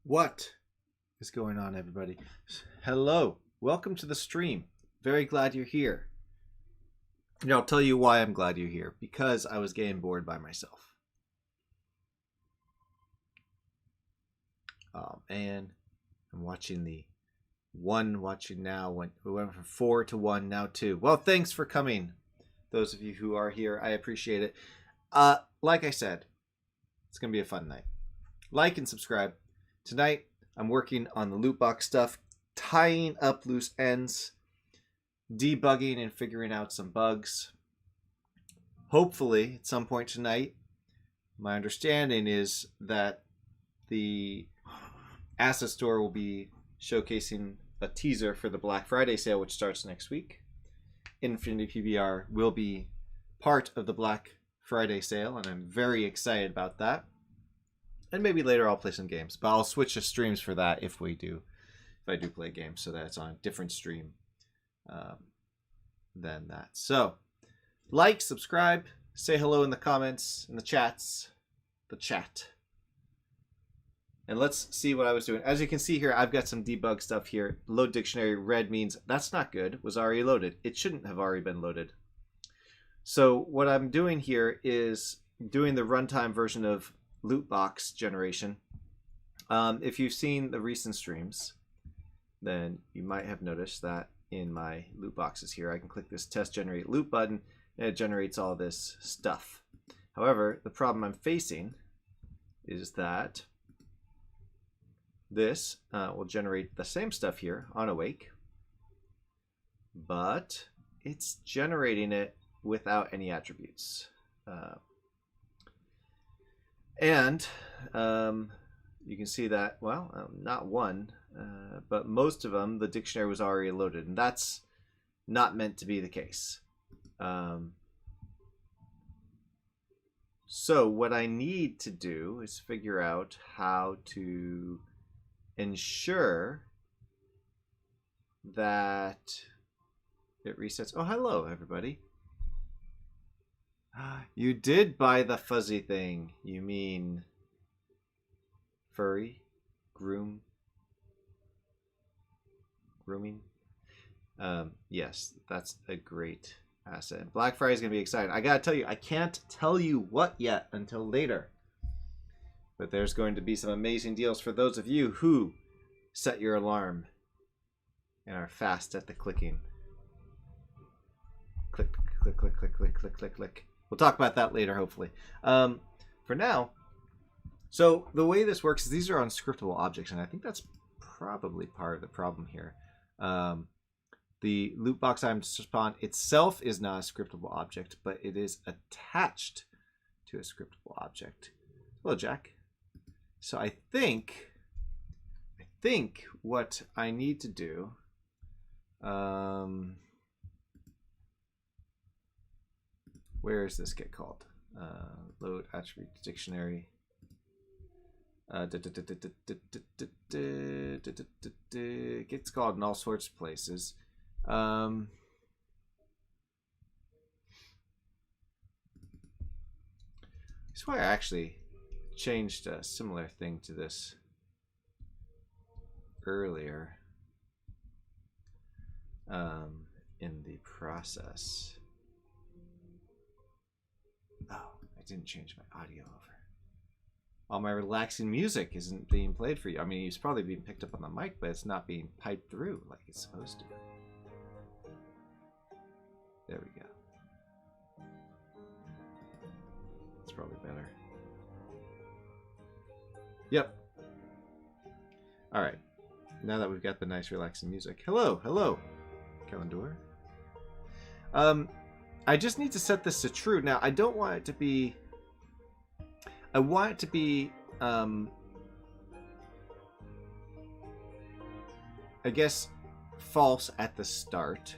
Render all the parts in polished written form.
What is going on, everybody? Hello, welcome to the stream. Very glad you're here. And I'll tell you why I'm glad you're here. Because I was getting bored by myself. Oh man, I'm watching watching now. We went from 4 to 1, now 2. Well, thanks for coming. Those of you who are here, I appreciate it. Like I said, it's gonna be a fun night. Like and subscribe. Tonight, I'm working on the loot box stuff, tying up loose ends, debugging and figuring out some bugs. Hopefully, at some point tonight, my understanding is that the asset store will be showcasing a teaser for the Black Friday sale, which starts next week. Infinity PBR will be part of the Black Friday sale, and I'm very excited about that. And maybe later I'll play some games, but I'll switch to streams for that if I do play games, so that it's on a different stream than that. So, like, subscribe, say hello in the comments, in the chats, the chat. And let's see what I was doing. As you can see here, I've got some debug stuff here. Load dictionary red means that's not good, was already loaded. It shouldn't have already been loaded. So what I'm doing here is doing the runtime version of loot box generation. If you've seen the recent streams, then you might have noticed that in my loot boxes here, I can click this test generate loot button and it generates all this stuff. However, the problem I'm facing is that this will generate the same stuff here on awake, but it's generating it without any attributes. And you can see that, well, not one, but most of them, the dictionary was already loaded, and that's not meant to be the case. So what I need to do is figure out how to ensure that it resets. Oh, hello, everybody. You did buy the fuzzy thing. You mean furry? Grooming? Yes, that's a great asset. Black Friday is going to be exciting. I gotta tell you, I can't tell you what yet until later. But there's going to be some amazing deals for those of you who set your alarm and are fast at the clicking. Click, click, click, click, click, click, click, click. We'll talk about that later, hopefully. For now, so the way this works is these are unscriptable objects, and I think that's probably part of the problem here. The loot box item spawn itself is not a scriptable object, but it is attached to a scriptable object. Hello, Jack. So I think what I need to do, where does this get called? Load attribute dictionary. It gets called in all sorts of places. That's why I actually changed a similar thing to this earlier in the process. Oh, I didn't change my audio over. All my relaxing music isn't being played for you. I mean, it's probably being picked up on the mic, but it's not being piped through like it's supposed to. There we go. That's probably better. Yep. All right. Now that we've got the nice relaxing music. Hello, hello, Calendor. I just need to set this to true. Now, I don't want it to be... I want it to be, I guess, false at the start.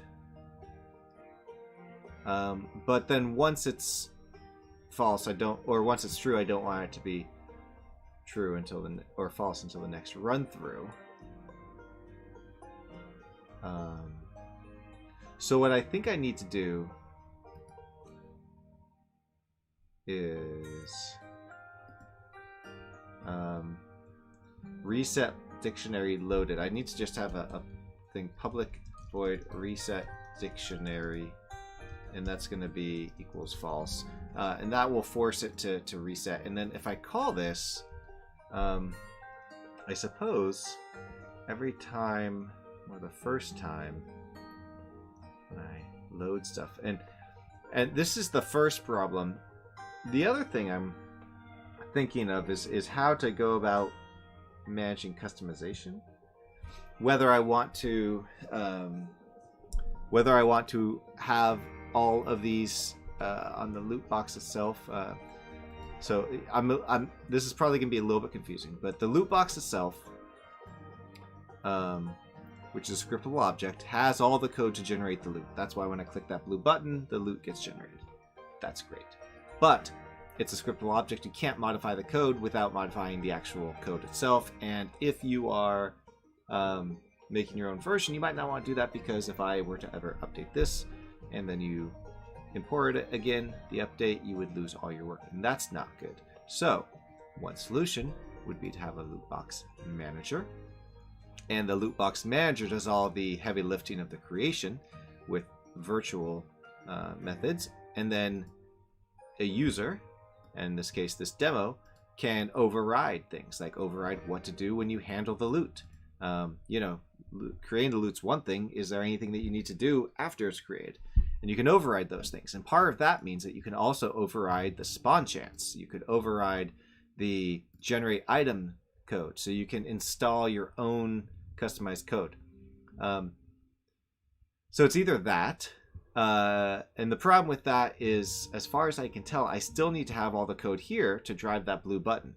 But then once it's false, once it's true, I don't want it to be true until or false until the next run through. So what I think I need to do is reset dictionary loaded. I need to just have a thing public void reset dictionary, and that's going to be equals false, and that will force it to reset. And then if I call this, I suppose every time, or the first time when I load stuff, and this is the first problem. The other thing I'm thinking of is how to go about managing customization. Whether I want to have all of these on the loot box itself. So this is probably going to be a little bit confusing, but the loot box itself, which is a scriptable object, has all the code to generate the loot. That's why when I click that blue button, the loot gets generated. That's great. But it's a scriptable object. You can't modify the code without modifying the actual code itself. And if you are making your own version, you might not want to do that, because if I were to ever update this and then you import it again, the update, you would lose all your work, and that's not good. So one solution would be to have a lootbox manager, and the lootbox manager does all the heavy lifting of the creation with virtual methods, and then a user, in this case this demo, can override things, like override what to do when you handle the loot. You know, creating the loot's one thing. Is there anything that you need to do after it's created? And you can override those things. And part of that means that you can also override the spawn chance. You could override the generate item code. So you can install your own customized code. So it's either that. And the problem with that is, as far as I can tell, I still need to have all the code here to drive that blue button.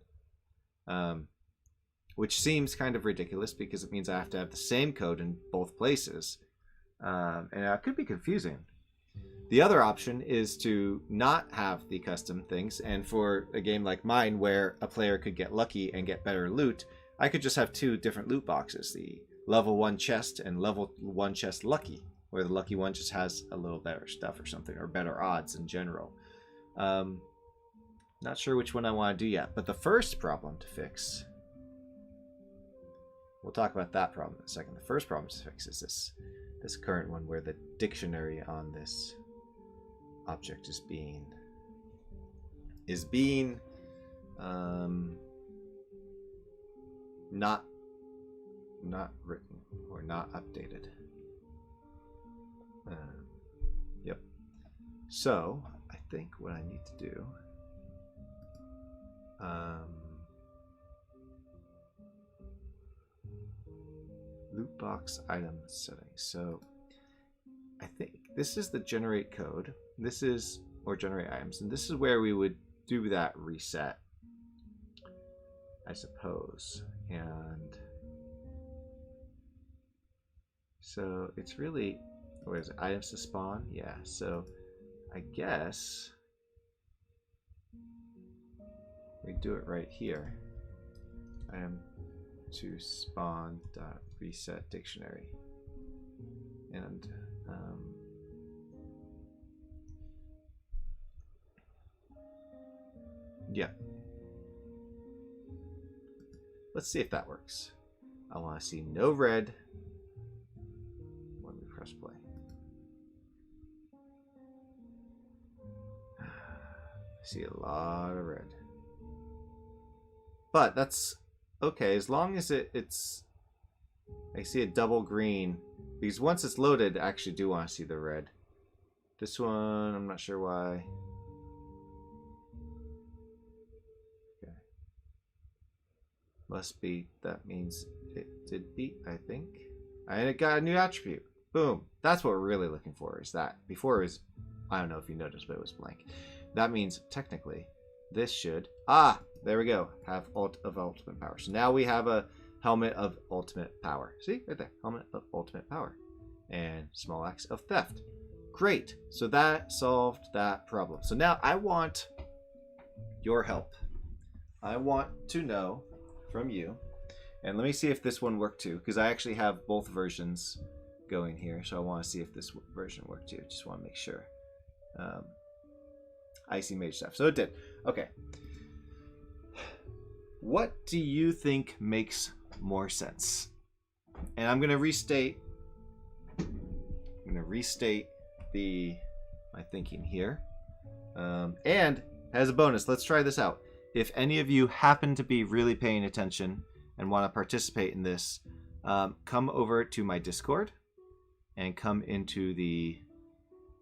Which seems kind of ridiculous, because it means I have to have the same code in both places. And it could be confusing. The other option is to not have the custom things, and for a game like mine where a player could get lucky and get better loot, I could just have two different loot boxes, the level 1 chest and level 1 chest lucky, where the lucky one just has a little better stuff or something, or better odds in general. Not sure which one I want to do yet, but the first problem to fix, we'll talk about that problem in a second. The first problem to fix is this current one, where the dictionary on this object is being not written or not updated. Yep. So I think what I need to do, lootbox item settings. So I think this is the generate code. This is, or generate items, and this is where we would do that reset, I suppose. And so it's really, what is it, items to spawn? Yeah, so I guess we do it right here. Item to spawn dot reset dictionary, and yeah, let's see if that works. I want to see no red when we press play. I see a lot of red, but that's okay as long as it's. I see a double green, because once it's loaded, I actually do want to see the red. This one, I'm not sure why. Okay. Must be, that means it did beat, I think. And it got a new attribute. Boom. That's what we're really looking for, is that. Before it was, I don't know if you noticed, but it was blank. That means, technically, this should, there we go, have ult of ultimate power. So now we have a helmet of ultimate power. See, right there, helmet of ultimate power. And small axe of theft. Great. So that solved that problem. So now I want your help. I want to know from you, and let me see if this one worked too, because I actually have both versions going here, so I want to see if this version worked too. Just want to make sure. Icy Mage stuff. So it did. Okay. What do you think makes more sense. And I'm going to restate my thinking here. And as a bonus, let's try this out. If any of you happen to be really paying attention and want to participate in this, come over to my Discord and come into the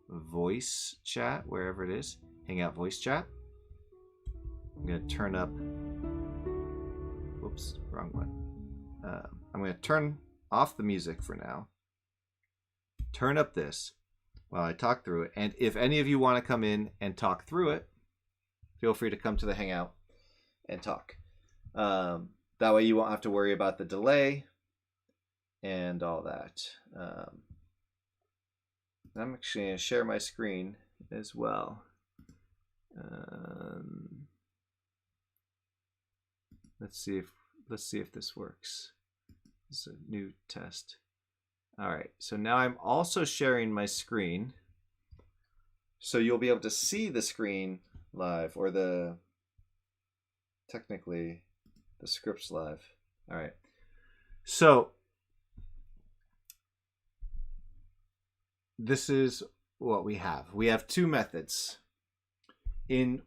voice chat, wherever it is, Hangout voice chat. I'm going to turn up, whoops, wrong one. I'm going to turn off the music for now. Turn up this while I talk through it. And if any of you want to come in and talk through it, feel free to come to the Hangout and talk. That way you won't have to worry about the delay and all that. I'm actually going to share my screen as well. Let's see if this works. This is a new test. All right, so now I'm also sharing my screen, so you'll be able to see the screen live, or technically the script's live. All right, so this is what we have. We have two methods. In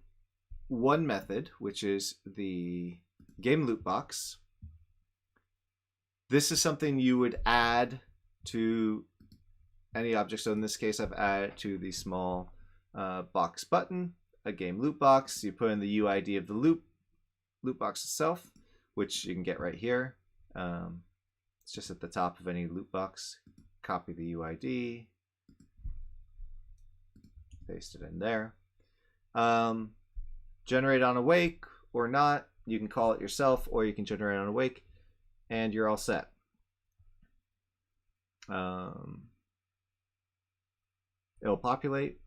one method, which is the game loot box, this is something you would add to any object. So in this case, I've added to the small box button a game loot box. You put in the UID of the loot box itself, which you can get right here. It's just at the top of any loot box. Copy the UID, paste it in there. Generate on awake or not. You can call it yourself, or you can generate on awake, and you're all set. It'll populate.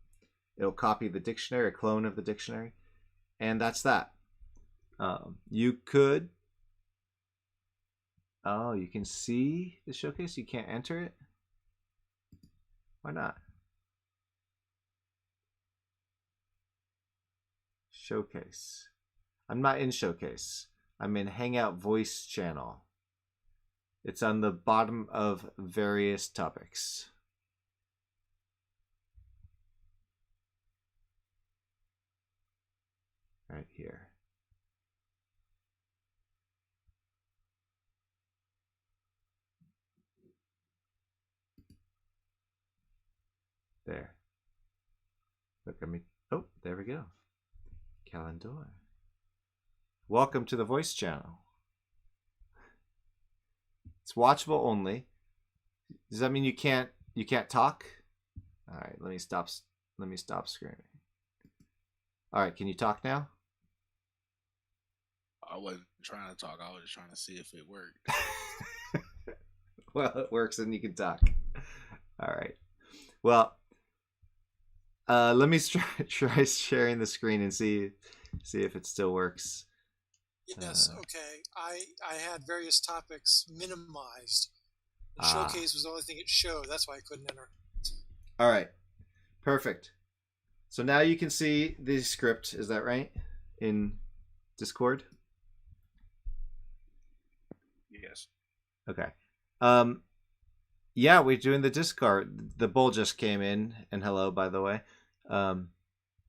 It'll copy the dictionary, a clone of the dictionary, and that's that. You could. Oh, you can see the showcase. You can't enter it. Why not? Showcase. I'm not in Showcase. I'm in Hangout Voice Channel. It's on the bottom of various topics. Right here. There. Look at me. Oh, there we go. Calendar. Welcome to the voice channel. It's watchable only. Does that mean you can't talk? All right, let me stop screaming. All right, can you talk now? I wasn't trying to talk. I was just trying to see if it worked. Well, it works and you can talk. All right. Well, let me try sharing the screen and see if it still works. Yes, okay. I had various topics minimized. The showcase was the only thing it showed. That's why I couldn't enter. All right. Perfect. So now you can see the script. Is that right? In Discord? Yes. Okay. Yeah, we're doing the Discord. The bull just came in, and hello, by the way.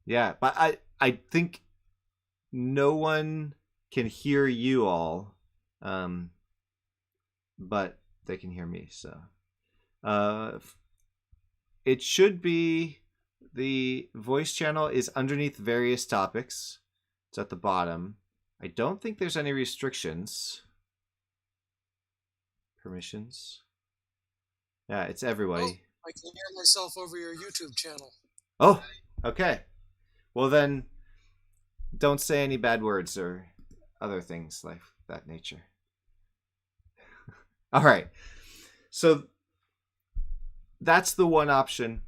Yeah, but I think no one can hear you all, but they can hear me. So, it should be the voice channel is underneath various topics. It's at the bottom. I don't think there's any restrictions. Permissions. Yeah, it's everybody. Oh, I can hear myself over your YouTube channel. Oh, okay. Well then, don't say any bad words or other things like that nature. All right. So that's the one option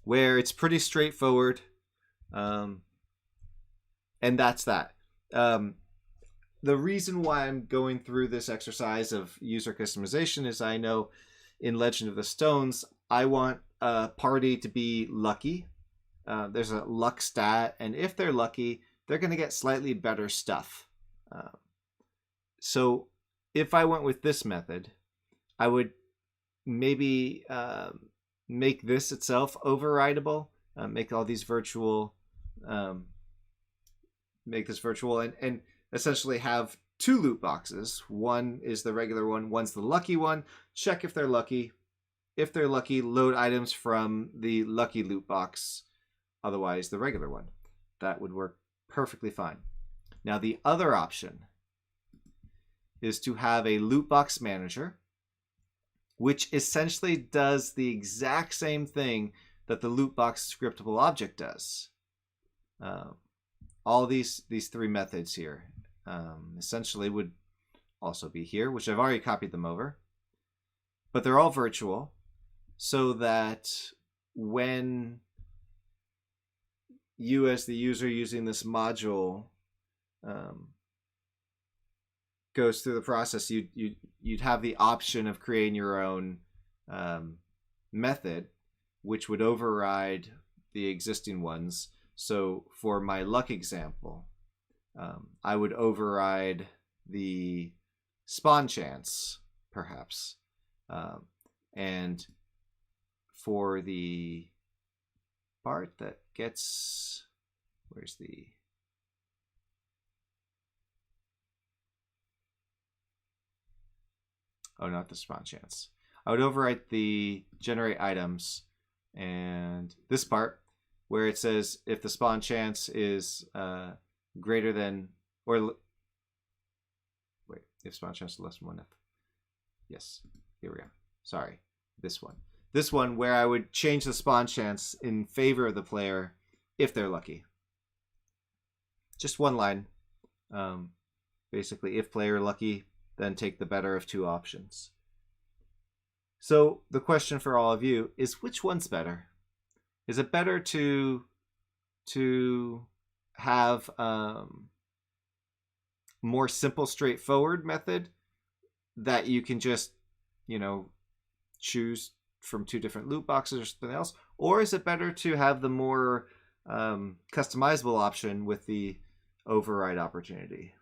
where it's pretty straightforward. And that's that. The reason why I'm going through this exercise of user customization is I know in Legend of the Stones, I want a party to be lucky. There's a luck stat, and if they're lucky, they're going to get slightly better stuff. So if I went with this method, I would maybe make this itself overrideable, make all these virtual, make this virtual, and essentially have two loot boxes. One is the regular one, one's the lucky one. Check if they're lucky. If they're lucky, load items from the lucky loot box, otherwise the regular one. That would work perfectly fine. Now the other option is to have a loot box manager, which essentially does the exact same thing that the loot box scriptable object does. All these three methods here essentially would also be here, which I've already copied them over. But they're all virtual, so that when you as the user using this module goes through the process, you'd have the option of creating your own method, which would override the existing ones. So for my luck example, I would override the spawn chance, perhaps. And for the part that gets... Where's the... Oh, not the spawn chance. I would overwrite the generate items and this part where it says if the spawn chance is greater than, or wait, if spawn chance is less than 1/f. Yes, here we go. Sorry, this one. This one where I would change the spawn chance in favor of the player if they're lucky. Just one line. Basically, if player lucky, then take the better of two options. So the question for all of you is, which one's better? Is it better to have more simple, straightforward method that you can just, choose from two different loot boxes or something else? Or is it better to have the more customizable option with the override opportunity?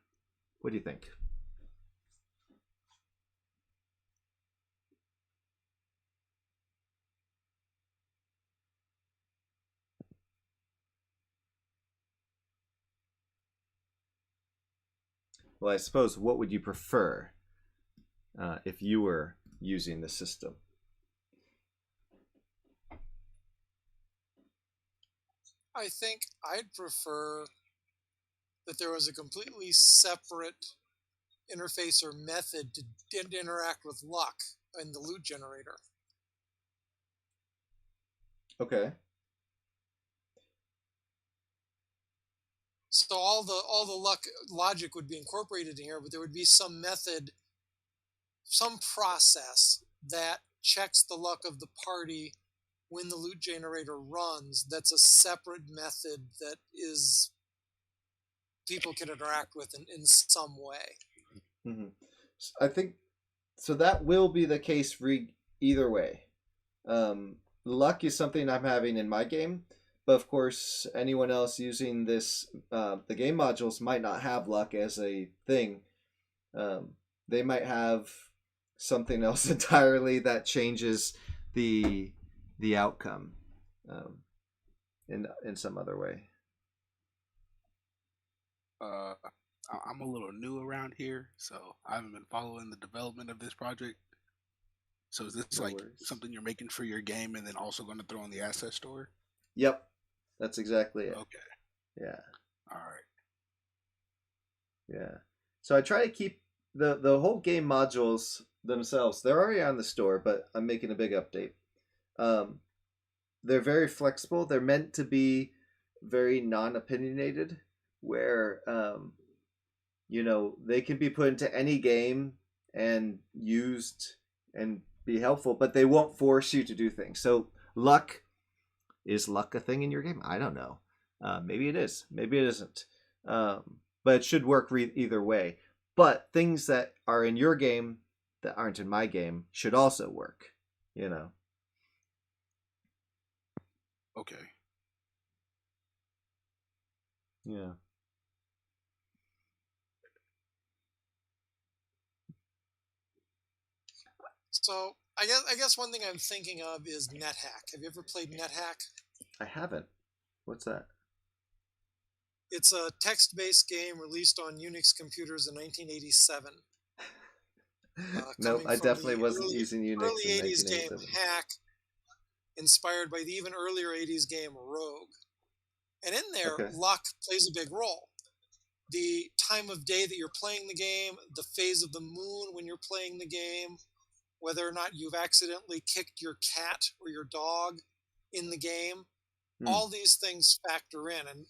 What do you think? Well, I suppose, what would you prefer if you were using the system? I think I'd prefer that there was a completely separate interface or method to interact with luck in the loot generator. Okay. So all the luck logic would be incorporated in here, but there would be some method, some process that checks the luck of the party when the loot generator runs. That's a separate method that is people can interact with in some way. Mm-hmm. I think so. That will be the case either way. Luck is something I'm having in my game, but of course, anyone else using this, the game modules might not have luck as a thing. They might have something else entirely that changes the outcome in some other way. I'm a little new around here, so I haven't been following the development of this project. So is this something you're making for your game and then also going to throw in the asset store? Yep, that's exactly it. Okay. Yeah. All right. Yeah. So I try to keep the whole game modules themselves. They're already on the store, but I'm making a big update. They're very flexible. They're meant to be very non-opinionated, where they can be put into any game and used and be helpful, but they won't force you to do things. So is luck a thing in your game? I don't know. Maybe it is. Maybe it isn't. But it should work either way. But things that are in your game that aren't in my game should also work. Okay. Yeah. So I guess one thing I'm thinking of is NetHack. Have you ever played NetHack? I haven't. What's that? It's a text-based game released on Unix computers in 1987. Nope, Coming I from definitely the wasn't using Unix early in 80s game 1987. Hack, inspired by the even earlier 80s game Rogue. And in there, Okay. luck plays a big role. The time of day that you're playing the game, the phase of the moon when you're playing the game, whether or not you've accidentally kicked your cat or your dog in the game, all these things factor in. And,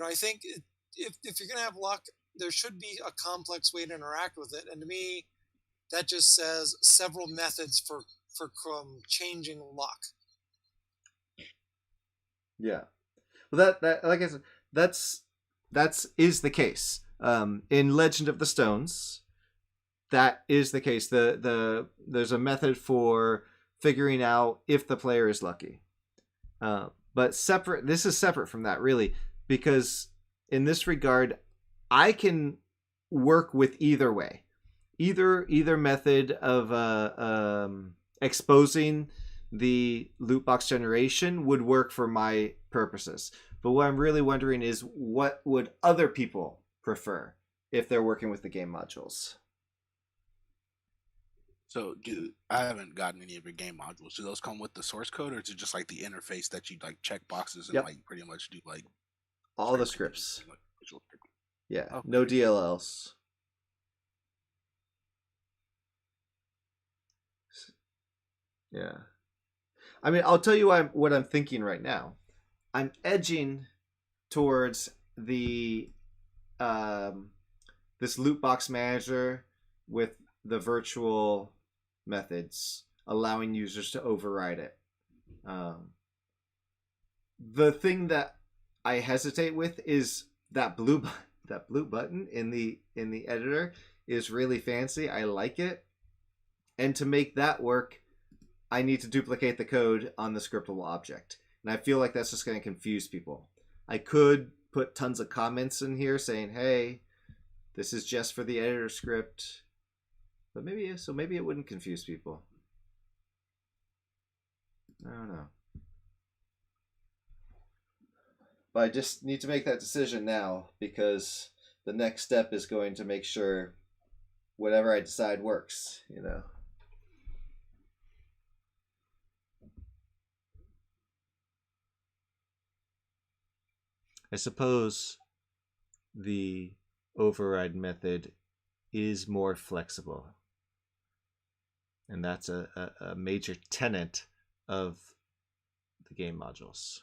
I think if you're going to have luck, there should be a complex way to interact with it. And to me, that just says several methods for changing luck. Yeah. Well, that like I said, that's is the case. In Legend of the Stones, that is the case. There's a method for figuring out if the player is lucky. But separate. This is separate from that, really, because in this regard, I can work with either way, either method of exposing the loot box generation would work for my purposes. But what I'm really wondering is, what would other people prefer if they're working with the game modules? So, I haven't gotten any of your game modules. Do those come with the source code, or is it just like the interface that you like check boxes and Yep. like pretty much do like all the scripts? like, visual scripting? Yeah, Okay. no DLLs. Yeah, I mean, I'll tell you what I'm thinking right now. I'm edging towards the this loot box manager with the virtual methods, allowing users to override it. The thing that I hesitate with is that blue button in the editor is really fancy. I like it, and to make that work, I need to duplicate the code on the scriptable object, and I feel like that's just going to confuse people. I could put tons of comments in here saying, "Hey, this is just for the editor script," but maybe it wouldn't confuse people. I don't know. But I just need to make that decision now, because the next step is going to make sure whatever I decide works, I suppose the override method is more flexible. And that's a major tenet of the game modules.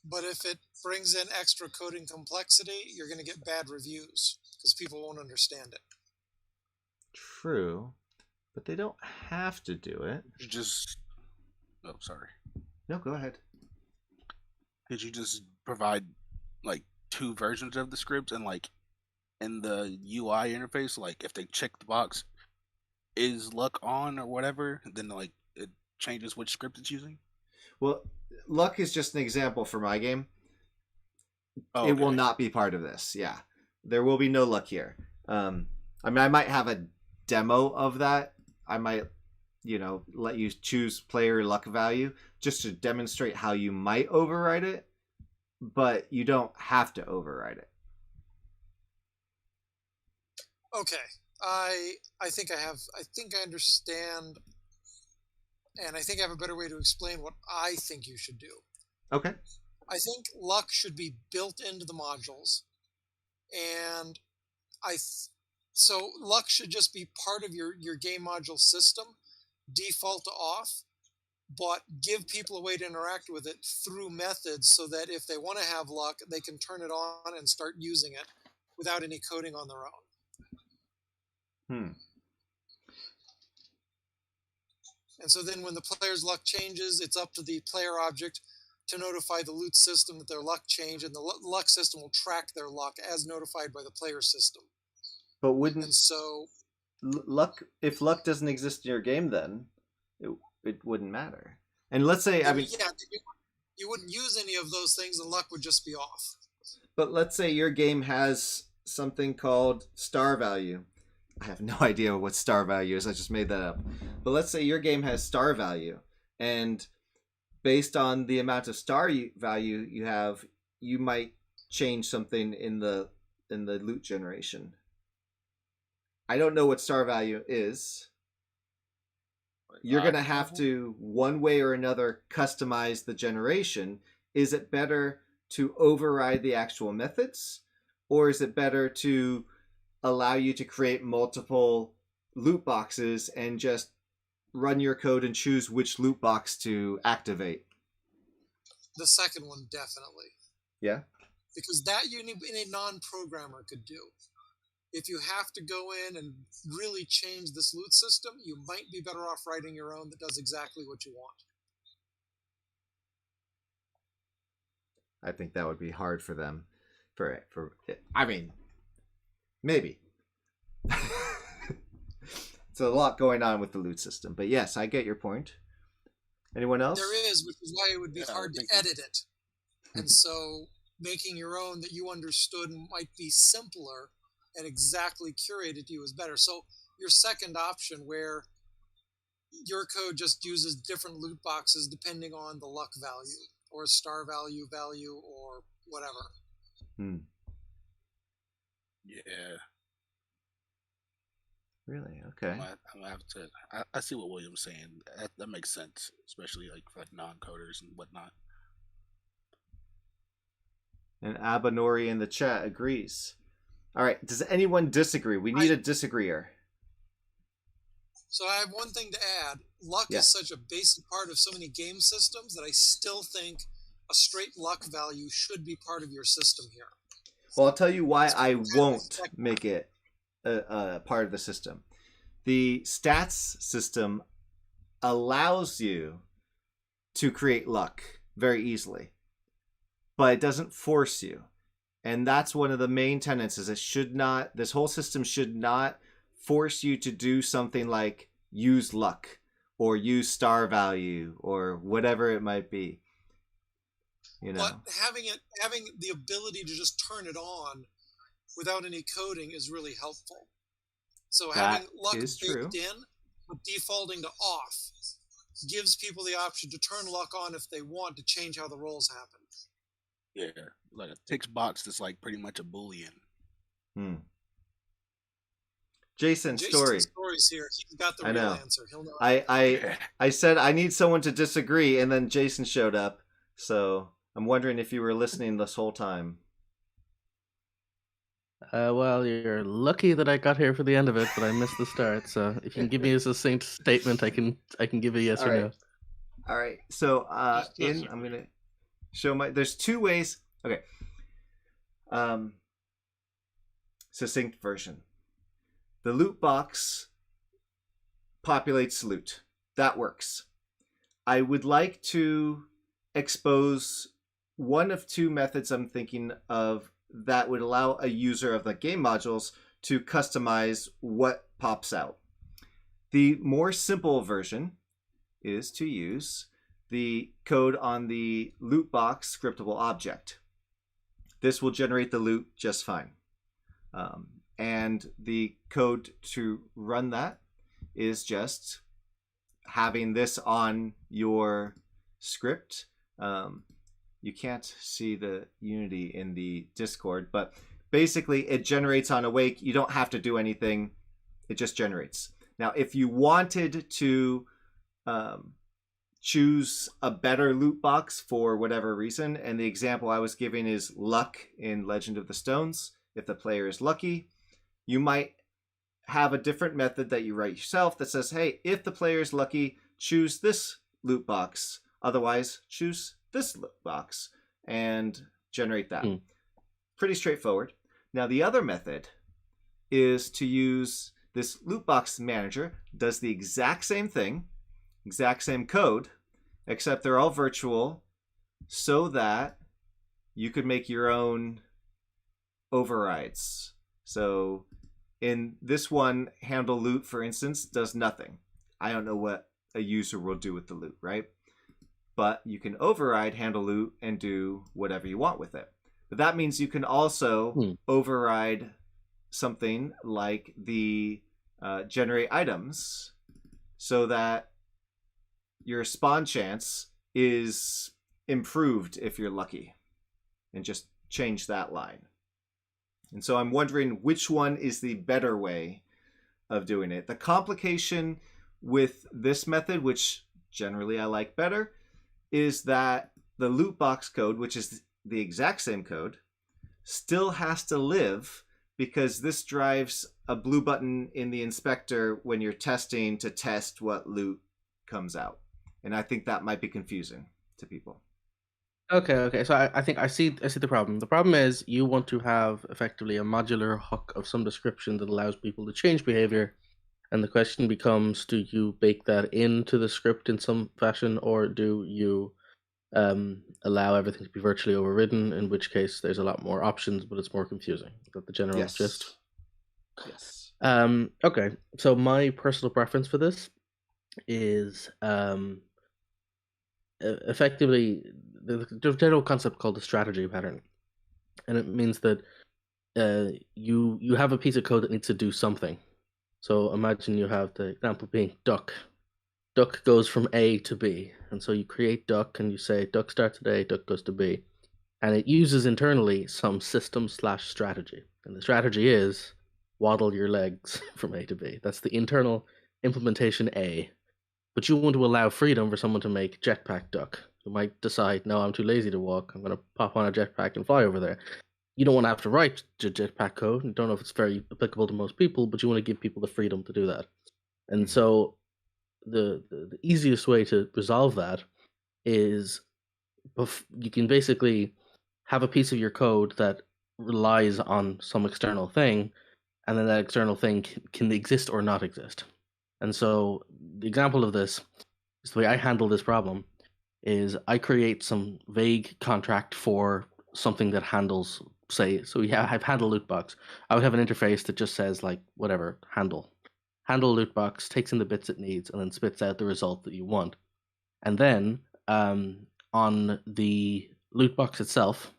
But if it brings in extra coding complexity, you're going to get bad reviews because people won't understand it. True, but they don't have to do it. You just... Oh, sorry. No, go ahead. Could you just provide like two versions of the script, and like in the UI interface, like if they check the box, is luck on or whatever, then like it changes which script it's using? Well, luck is just an example for my game. Oh, it will not be part of this. Yeah, there will be no luck here. I mean, I might have a demo of that. I might, let you choose player luck value just to demonstrate how you might override it, but you don't have to override it. Okay, I think I understand, and I think I have a better way to explain what I think you should do. Okay. I think luck should be built into the modules, and so luck should just be part of your game module system, default to off, but give people a way to interact with it through methods, so that if they want to have luck, they can turn it on and start using it without any coding on their own. And so then when the player's luck changes, it's up to the player object to notify the loot system that their luck changed, and the luck system will track their luck as notified by the player system. But wouldn't... And so... luck, if luck doesn't exist in your game, then it wouldn't matter. And let's say, you wouldn't use any of those things, and luck would just be off. But let's say your game has something called star value, I have no idea what star value is. I just made that up. But let's say your game has star value, and based on the amount of value you have, you might change something in the loot generation. I don't know what star value is. You're going to have to, one way or another, customize the generation. Is it better to override the actual methods, or is it better to allow you to create multiple loot boxes and just run your code and choose which loot box to activate? The second one, definitely. Yeah? Because that any non-programmer could do. If you have to go in and really change this loot system, you might be better off writing your own that does exactly what you want. I think that would be hard for them. I mean, maybe. It's a lot going on with the loot system. But yes, I get your point. Anyone else? There is, which is why it would be hard to edit it. And so making your own that you understood might be simpler and exactly curated to you is better. So your second option, where your code just uses different loot boxes depending on the luck value or star value or whatever. Yeah. Really? Okay. I'm gonna have to. I see what William's saying. That makes sense, especially for non-coders and whatnot. And Abanori in the chat agrees. All right. Does anyone disagree? We need a disagreeer. So I have one thing to add. Luck is such a basic part of so many game systems that I still think a straight luck value should be part of your system here. Well, I'll tell you why I won't make it a part of the system. The stats system allows you to create luck very easily, but it doesn't force you. And that's one of the main tenets, is this whole system should not force you to do something like use luck or use star value or whatever it might be. You know. But having the ability to just turn it on without any coding is really helpful. So having luck baked in, but defaulting to off, gives people the option to turn luck on if they want to change how the rolls happen. Yeah, like a text box that's like pretty much a Boolean. Jason Storey. Storey's here. He's got the real answer. He'll know. I said I need someone to disagree, and then Jason showed up. So I'm wondering if you were listening this whole time. Well, you're lucky that I got here for the end of it, but I missed the start. So if you can give me a succinct statement, I can give a yes or no. All right. So I'm gonna show there's two ways. Okay. Succinct version. The loot box populates loot. That works. I would like to expose one of two methods I'm thinking of that would allow a user of the game modules to customize what pops out. The more simple version is to use the code on the loot box scriptable object. This will generate the loot just fine. And the code to run that is just having this on your script. You can't see the Unity in the Discord, but basically it generates on awake. You don't have to do anything. It just generates. Now, if you wanted to choose a better loot box for whatever reason, and the example I was giving is luck in Legend of the Stones, if the player is lucky, you might have a different method that you write yourself that says, hey, if the player is lucky, choose this loot box. Otherwise, choose this loot box and generate that. Pretty straightforward. Now, the other method is to use this loot box manager. Does the exact same thing, exact same code, except they're all virtual, so that you could make your own overrides. So in this one, handle loot, for instance, does nothing. I don't know what a user will do with the loot, right? But you can override handle loot and do whatever you want with it. But that means you can also override something like the generate items so that your spawn chance is improved if you're lucky, and just change that line. And so I'm wondering which one is the better way of doing it. The complication with this method, which generally I like better, is that the loot box code, which is the exact same code, still has to live, because this drives a blue button in the inspector when you're testing to test what loot comes out. And I think that might be confusing to people. Okay. So I think I see the problem. The problem is you want to have effectively a modular hook of some description that allows people to change behavior, and the question becomes: do you bake that into the script in some fashion, or do you allow everything to be virtually overridden? In which case, there's a lot more options, but it's more confusing. Is that the general gist? Yes. Okay. So my personal preference for this is effectively the general concept called the strategy pattern, and it means that you have a piece of code that needs to do something. So imagine you have the example being duck. Duck goes from A to B, and so you create duck and you say duck starts at A, duck goes to B, and it uses internally some system/strategy, and the strategy is waddle your legs from A to B. That's the internal implementation A. But you want to allow freedom for someone to make jetpack duck, who might decide, no, I'm too lazy to walk, I'm going to pop on a jetpack and fly over there. You don't want to have to write jetpack code. You don't know if it's very applicable to most people, but you want to give people the freedom to do that. And so the easiest way to resolve that is you can basically have a piece of your code that relies on some external thing, and then that external thing can exist or not exist. And so the example of this is the way I handle this problem is I create some vague contract for something that handles, say, so I've handle loot box. I would have an interface that just says like whatever, handle loot box, takes in the bits it needs, and then spits out the result that you want. And then on the loot box itself,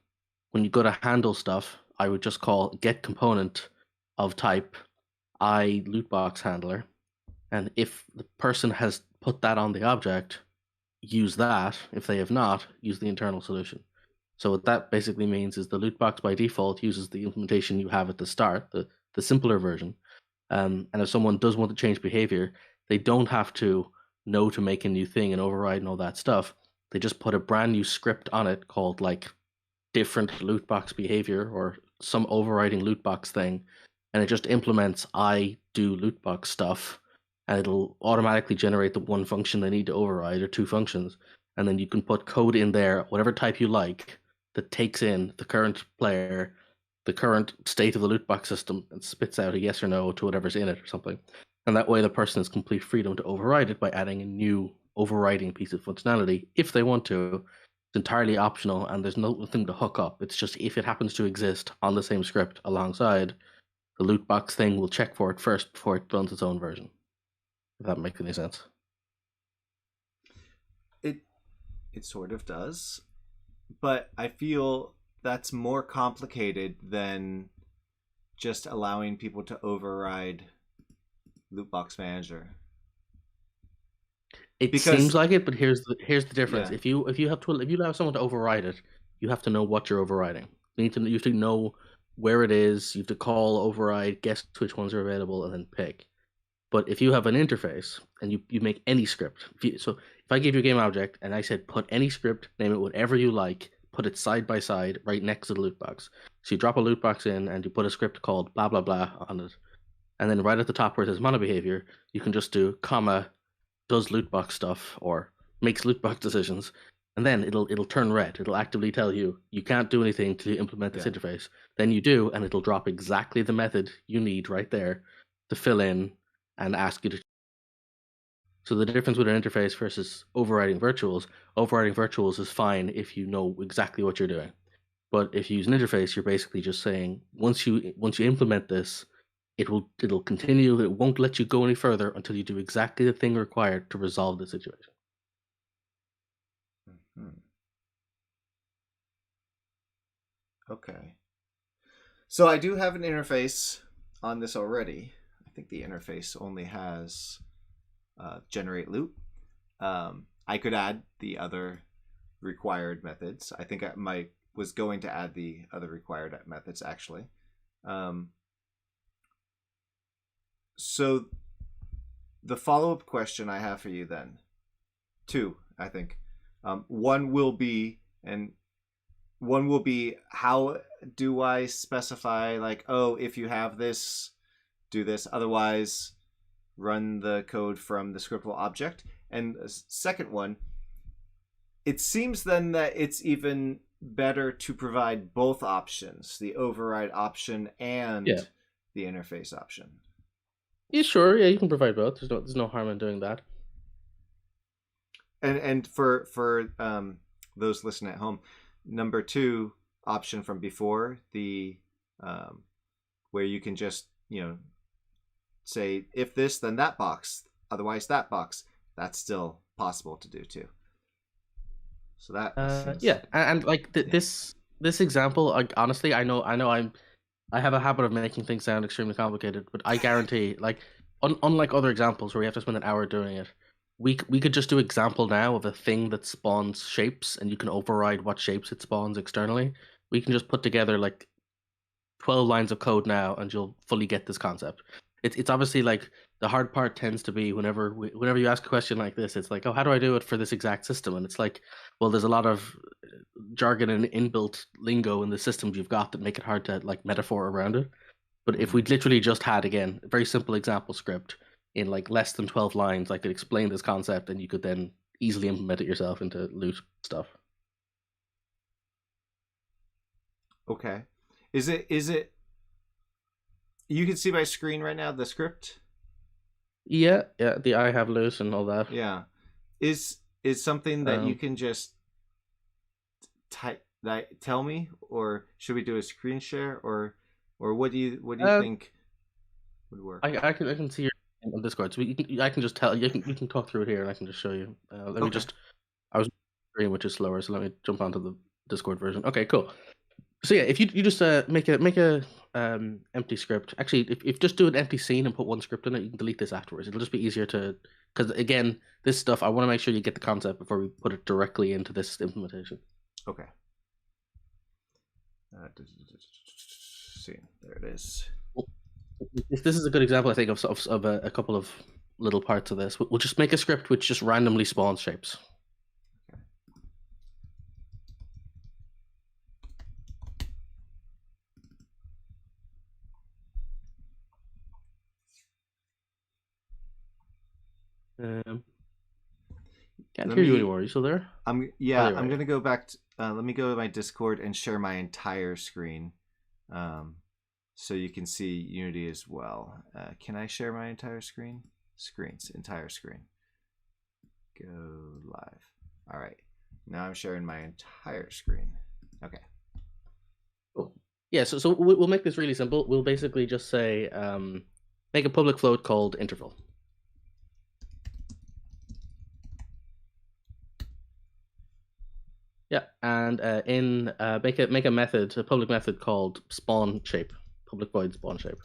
when you go to handle stuff, I would just call get component of type I loot box handler. And if the person has put that on the object, use that. If they have not, use the internal solution. So what that basically means is the loot box by default uses the implementation you have at the start, the simpler version. And if someone does want to change behavior, they don't have to know to make a new thing and override and all that stuff. They just put a brand new script on it called like different loot box behavior or some overriding loot box thing, and it just implements I do loot box stuff, and it'll automatically generate the one function they need to override or two functions, and then you can put code in there, whatever type you like, that takes in the current player, the current state of the loot box system, and spits out a yes or no to whatever's in it or something. And that way the person has complete freedom to override it by adding a new overriding piece of functionality if they want to. It's entirely optional, and there's nothing to hook up. It's just if it happens to exist on the same script alongside, the loot box thing will check for it first before it runs its own version. If that makes any sense. It sort of does, but I feel that's more complicated than just allowing people to override Lootbox Manager. It seems like it, but here's the difference. Yeah. If you allow someone to override it, you have to know what you're overriding. You have to know where it is. You have to call override, guess which ones are available, and then pick. But if you have an interface and you make any script, so if I gave you a game object and I said put any script, name it whatever you like, put it side by side right next to the loot box. So you drop a loot box in and you put a script called blah blah blah on it, and then right at the top where it says mono behavior, you can just do comma does loot box stuff or makes loot box decisions, and then it'll turn red. It'll actively tell you can't do anything to implement this interface. Then you do, and it'll drop exactly the method you need right there to fill in and ask you to. So the difference with an interface versus overriding virtuals is fine if you know exactly what you're doing. But if you use an interface, you're basically just saying once you implement this, it'll continue. It won't let you go any further until you do exactly the thing required to resolve the situation. Mm-hmm. Okay. So I do have an interface on this already. I think the interface only has generate loot. I could add the other required methods. I think I was going to add the other required methods actually. So the follow-up question I have for you then, two, I think. One will be how do I specify, like, oh, if you have this, do this, otherwise run the code from the scriptable object. And the second one, it seems then that it's even better to provide both options, the override option and the interface option. Yeah, sure. Yeah, you can provide both. There's no harm in doing that. And for those listening at home, number 2 option from before, the where you can just, say if this then that box, otherwise that box, that's still possible to do too. So that seems... and like this example, like, honestly, I know I have a habit of making things sound extremely complicated, but I guarantee, like, unlike other examples where you have to spend an hour doing it, we could just do example now of a thing that spawns shapes, and you can override what shapes it spawns externally. We can just put together like 12 lines of code now, and you'll fully get this concept. It's obviously, like, the hard part tends to be whenever you ask a question like this, it's like, oh, how do I do it for this exact system? And it's like, well, there's a lot of jargon and inbuilt lingo in the systems you've got that make it hard to, like, metaphor around it. But if we literally just had, again, a very simple example script in like less than 12 lines, I could explain this concept, and you could then easily implement it yourself into loot stuff. Okay. Is it you can see my screen right now, the script? Yeah, the I have loot and all that. Yeah. Is something that you can just tell me, or should we do a screen share, or what do you think would work? I can see your on Discord, so I can just tell you can talk through it here, and I can just show you. Let me just, I was screen which is slower, so let me jump onto the Discord version. Okay, cool. So yeah, if you just make a empty script. Actually, if just do an empty scene and put one script in it, you can delete this afterwards. It'll just be easier to, because again, this stuff, I want to make sure you get the concept before we put it directly into this implementation. Okay. Scene. There it is. If this is a good example, I think, of a couple of little parts of this. We'll just make a script which just randomly spawns shapes. Can't hear you anymore. Are you still there? I'm gonna go back. Let me go to my Discord and share my entire screen, so you can see Unity as well. Can I share my entire screen? Entire screen. Go live. All right. Now I'm sharing my entire screen. Okay. Cool. Yeah. So we'll make this really simple. We'll basically just say make a public float called interval. Yeah, and make a method, a public method called spawn shape, public void spawn shape.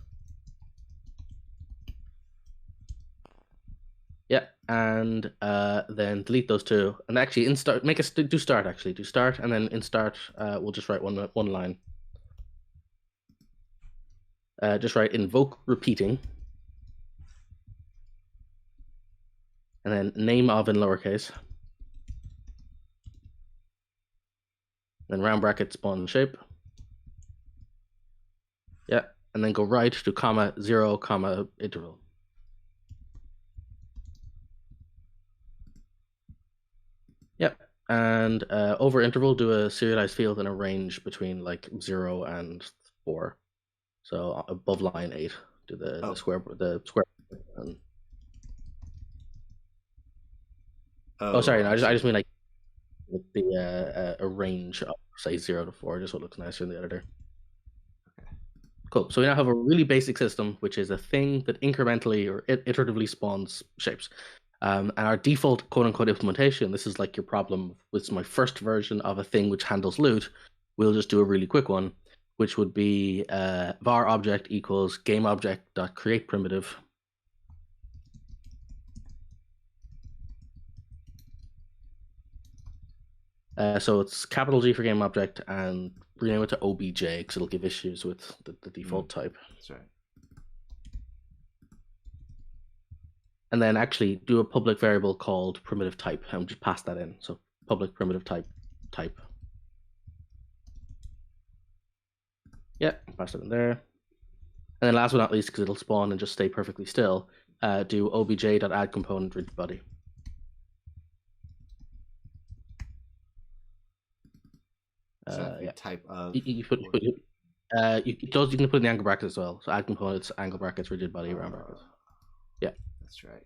Yeah, and then delete those two, and actually do start, and then in start we'll just write one line. Just write invoke repeating, and then name of in lowercase. Then round bracket spawn shape. Yeah, and then go right to comma 0 comma interval. Yeah, and over interval do a serialized field and a range between like 0 and 4. So above line 8, do the square. And... sorry, no, I just mean like with the a range of say 0 to 4, just so it looks nicer in the editor. Okay. Cool. So we now have a really basic system, which is a thing that incrementally or iteratively spawns shapes. And our default quote-unquote implementation, this is like your problem with my first version of a thing which handles loot, we'll just do a really quick one, which would be var object equals game object dot create primitive. So it's capital G for game object and rename it to obj because it'll give issues with the default type. That's right. And then actually do a public variable called primitive type and just pass that in. So public primitive type. Yeah, pass it in there. And then last but not least, because it'll spawn and just stay perfectly still, do obj.addComponent rigid body. So that'd be type of. You can put in the angle brackets as well. So add components, angle brackets, rigid body, round brackets. Yeah, that's right.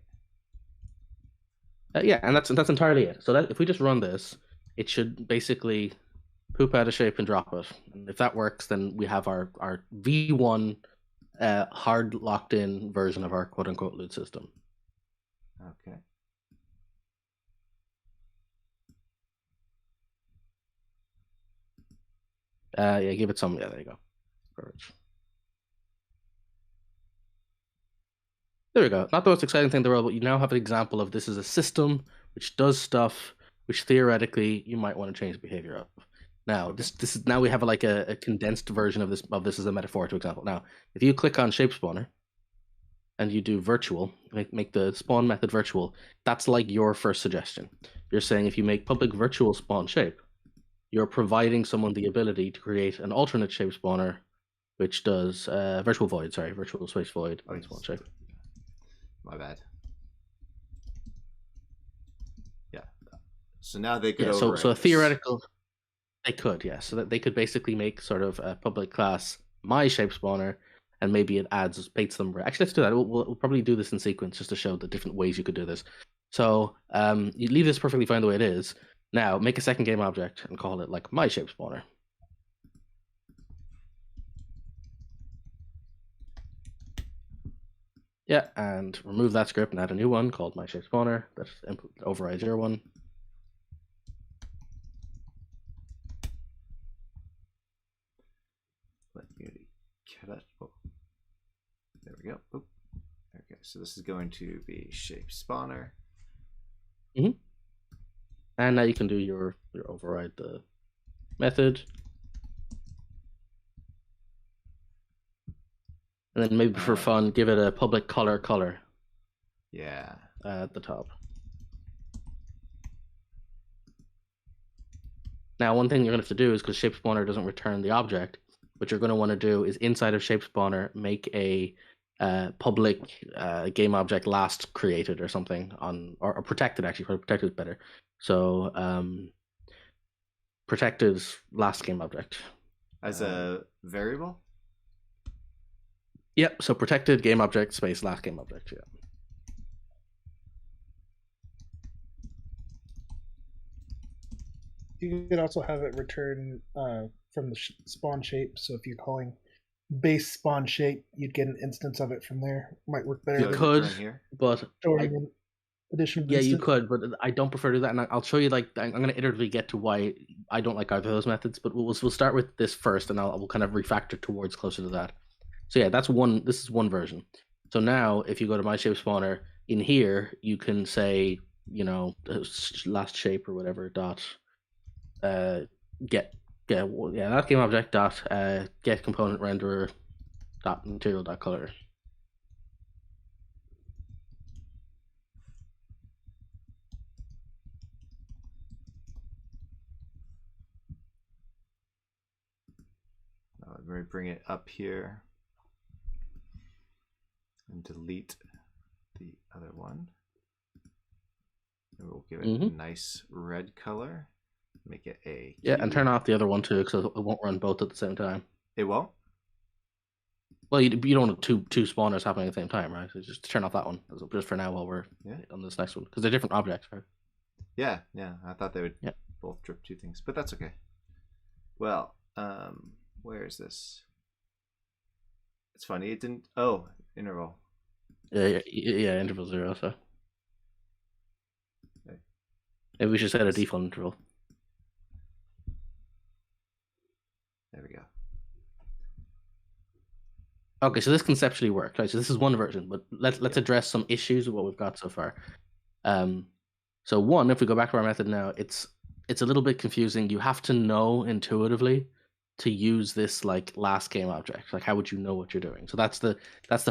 Yeah, and that's entirely it. So that if we just run this, it should basically poop out a shape and drop it. And if that works, then we have our V1 hard locked in version of our quote unquote loot system. Okay. Yeah, give it some. Yeah, there you go. Perfect. There we go. Not the most exciting thing in the world, but you now have an example of this is a system which does stuff which theoretically you might want to change the behavior of. Now, this is now we have like a condensed version of this as a metaphorical example. Now, if you click on shape spawner and you do virtual, make the spawn method virtual, that's like your first suggestion. You're saying if you make public virtual spawn shape, you're providing someone the ability to create an alternate shape spawner, which does virtual space void and spawn shape. My bad. Yeah. So now they could. Yeah. So a theoretical, they could, yeah. So that they could basically make sort of a public class my shape spawner, and maybe it paints them. Actually, let's do that. We'll probably do this in sequence just to show the different ways you could do this. So you leave this perfectly fine the way it is. Now make a second game object and call it like my shape spawner. Yeah, and remove that script and add a new one called my shape spawner that overrides your one. Let Unity cut it. Oh. There we go. Oh. Okay, so this is going to be shape spawner. Mm-hmm. And now you can do your override the method. And then maybe for fun, give it a public color. Yeah. At the top. Now, one thing you're going to have to do is, because shape spawner doesn't return the object, what you're going to want to do is inside of shape spawner, make a public game object last created or something or protected, actually. Protected is better. So protected last game object. As a variable? Yep, so protected game object space last game object, yeah. You could also have it return from the spawn shape. So if you're calling base spawn shape, you'd get an instance of it from there. Might work better. You could, but storing additional. Yeah, you could, but I don't prefer to do that, and I'll show you. Like, I'm going to iteratively get to why I don't like either of those methods. But we'll start with this first, and we'll kind of refactor towards closer to that. So yeah, that's one. This is one version. So now, if you go to my shape spawner in here, you can say, last shape or whatever dot get that game object dot get component renderer dot material dot color. Let me bring it up here and delete the other one. And we'll give it a nice red color. Make it a cube. And turn off the other one too, because it won't run both at the same time. It won't? Well, you don't want two spawners happening at the same time, right? So just turn off that one, just for now while we're on this next one, because they're different objects, right? Yeah. I thought they would both drip two things, but that's okay. Well, where is this? It's funny, it didn't. Oh, interval. Yeah, interval 0. So maybe we should set a default interval. There we go. Okay, so this conceptually worked. Right? So this is one version, but let's address some issues with what we've got so far. So one, if we go back to our method now, it's a little bit confusing. You have to know intuitively to use this like last game object. Like, how would you know what you're doing? So that's the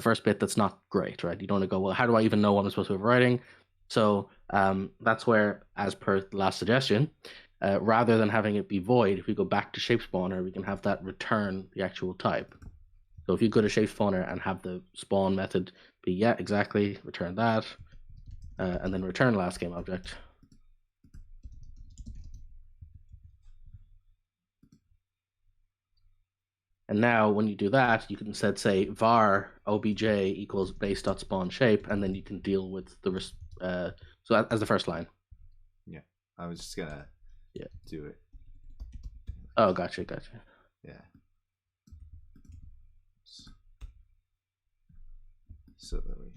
first bit that's not great, right? You don't want to go, well, how do I even know what I'm supposed to be overriding? So that's where, as per the last suggestion, rather than having it be void, if we go back to shape spawner, we can have that return the actual type. So if you go to shape spawner and have the spawn method be, yeah, exactly, return that, and then return last game object. And now when you do that, you can instead say var obj equals base.spawn shape, and then you can deal with the so as the first line. Yeah, I was just gonna do it. Oh, gotcha. Yeah. So that we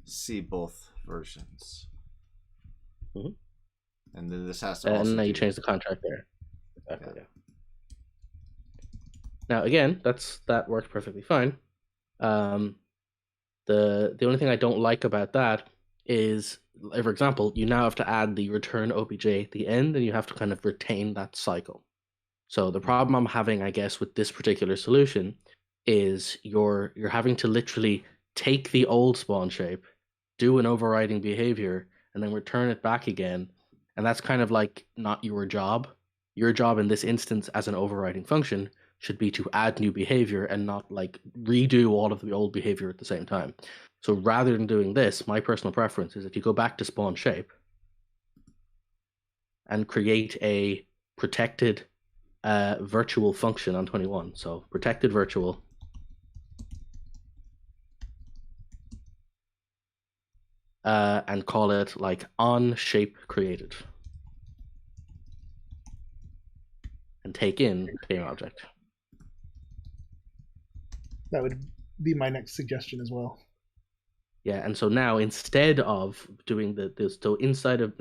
see both versions. Mm-hmm. And then this has to also and now you change the contract there. Exactly. Yeah. Now again, that works perfectly fine. The only thing I don't like about that is, for example, you now have to add the return obj at the end, and you have to kind of retain that cycle. So the problem I'm having, I guess, with this particular solution is you're having to literally take the old spawn shape, do an overriding behavior, and then return it back again. And that's kind of like not your job. Your job in this instance as an overriding function should be to add new behavior and not like redo all of the old behavior at the same time. So rather than doing this, my personal preference is if you go back to spawn shape and create a protected virtual function on 21. So protected virtual. And call it like on shape created. And take in game object. That would be my next suggestion as well. Yeah, and so now instead of doing this, so instead of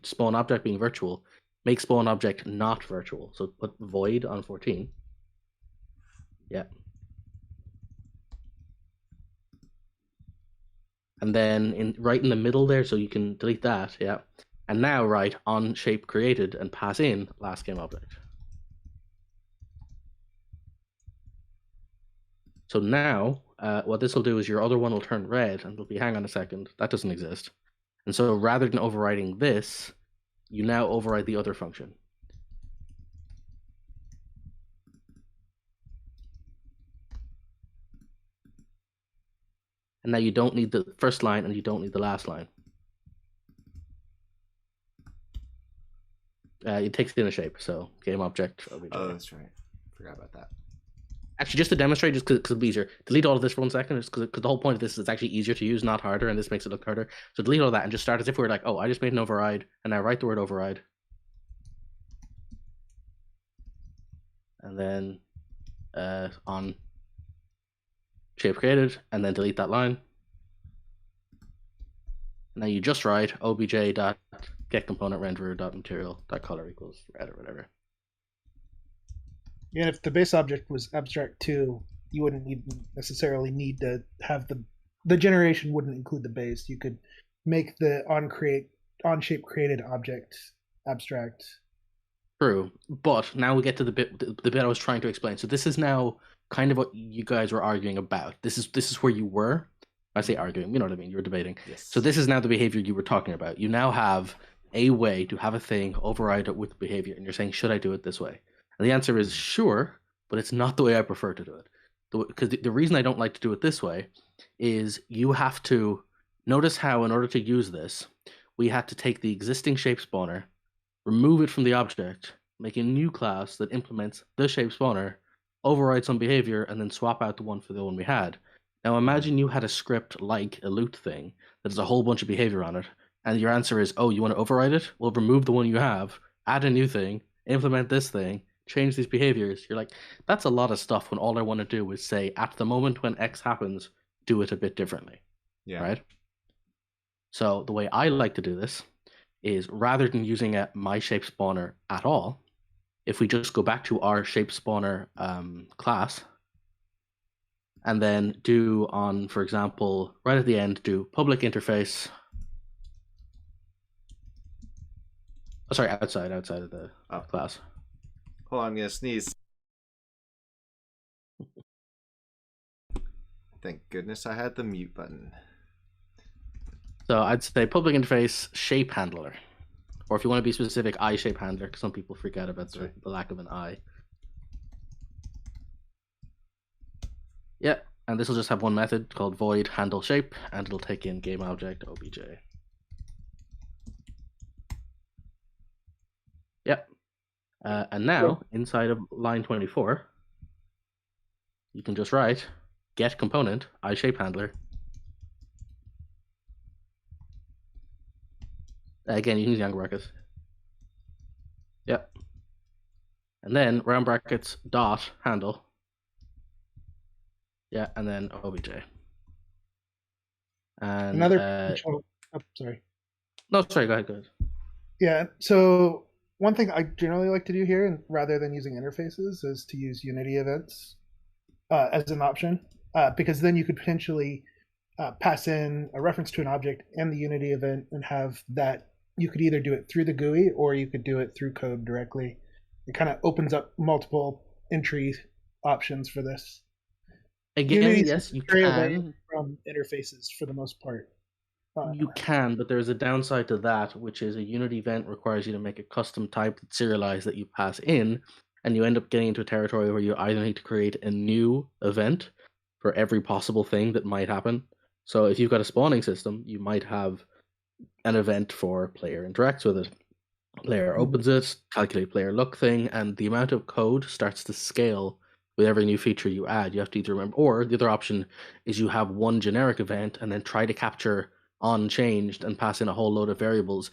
spawn object being virtual, make spawn object not virtual. So put void on 14. Yeah. And then right in the middle there, so you can delete that, yeah. And now write on shape created and pass in last game object. So now, what this will do is your other one will turn red, and it'll be, hang on a second, that doesn't exist. And so rather than overriding this, you now override the other function. And now you don't need the first line, and you don't need the last line. It takes it in a shape, so game object. Oh, that's right. Forgot about that. Actually, just to demonstrate, just because it'll be easier, delete all of this for 1 second, just because the whole point of this is it's actually easier to use, not harder, and this makes it look harder. So delete all that and just start as if we were like, oh, I just made an override, and now write the word override. And then on shape created, and then delete that line. And now you just write obj.getComponentRenderer.material.color equals red or whatever. Yeah, if the base object was abstract 2, you wouldn't necessarily need to have the generation wouldn't include the base. You could make the on shape created object abstract. True, but now we get to the bit I was trying to explain. So this is now kind of what you guys were arguing about. This is where you were. I say arguing, you know what I mean? You were debating. Yes. So this is now the behavior you were talking about. You now have a way to have a thing override it with behavior, and you're saying, should I do it this way? And the answer is sure, but it's not the way I prefer to do it. Because the reason I don't like to do it this way is you have to notice how, in order to use this, we had to take the existing shape spawner, remove it from the object, make a new class that implements the shape spawner, override some behavior, and then swap out the one for the one we had. Now imagine you had a script like a loot thing that has a whole bunch of behavior on it, and your answer is, oh, you want to override it? Well, remove the one you have, add a new thing, implement this thing, change these behaviors. You're like, that's a lot of stuff when all I want to do is say, at the moment when X happens, do it a bit differently. Yeah. Right? So the way I like to do this is, rather than using a my shape spawner at all, if we just go back to our shape spawner class, and then do on, for example, right at the end, do public interface. Oh, sorry, outside of the class. Hold on, I'm gonna sneeze. Thank goodness I had the mute button. So I'd say public interface shape handler, or if you want to be specific, eye shape handler, because some people freak out about the lack of an eye. Yeah, and this will just have one method called void handle shape, and it'll take in game object obj. Yep. And now inside of line 24, you can just write get component eye shape handler. Again, you can use young brackets. Yep. And then round brackets dot handle. Yeah, and then obj. And Another potential. Oh, sorry. No, sorry. Go ahead. Yeah. So one thing I generally like to do here, rather than using interfaces, is to use Unity events as an option, because then you could potentially pass in a reference to an object and the Unity event, and have that. You could either do it through the GUI or you could do it through code directly. It kind of opens up multiple entry options for this. Again, Unity's yes, you stray away can. from interfaces for the most part. You can, but there's a downside to that, which is a Unity event requires you to make a custom type that's serialized that you pass in, and you end up getting into a territory where you either need to create a new event for every possible thing that might happen. So if you've got a spawning system, you might have an event for player interacts with it. Player opens it, calculate player look thing, and the amount of code starts to scale with every new feature you add. You have to either remember, or the other option is you have one generic event and then try to capture unchanged and pass in a whole load of variables.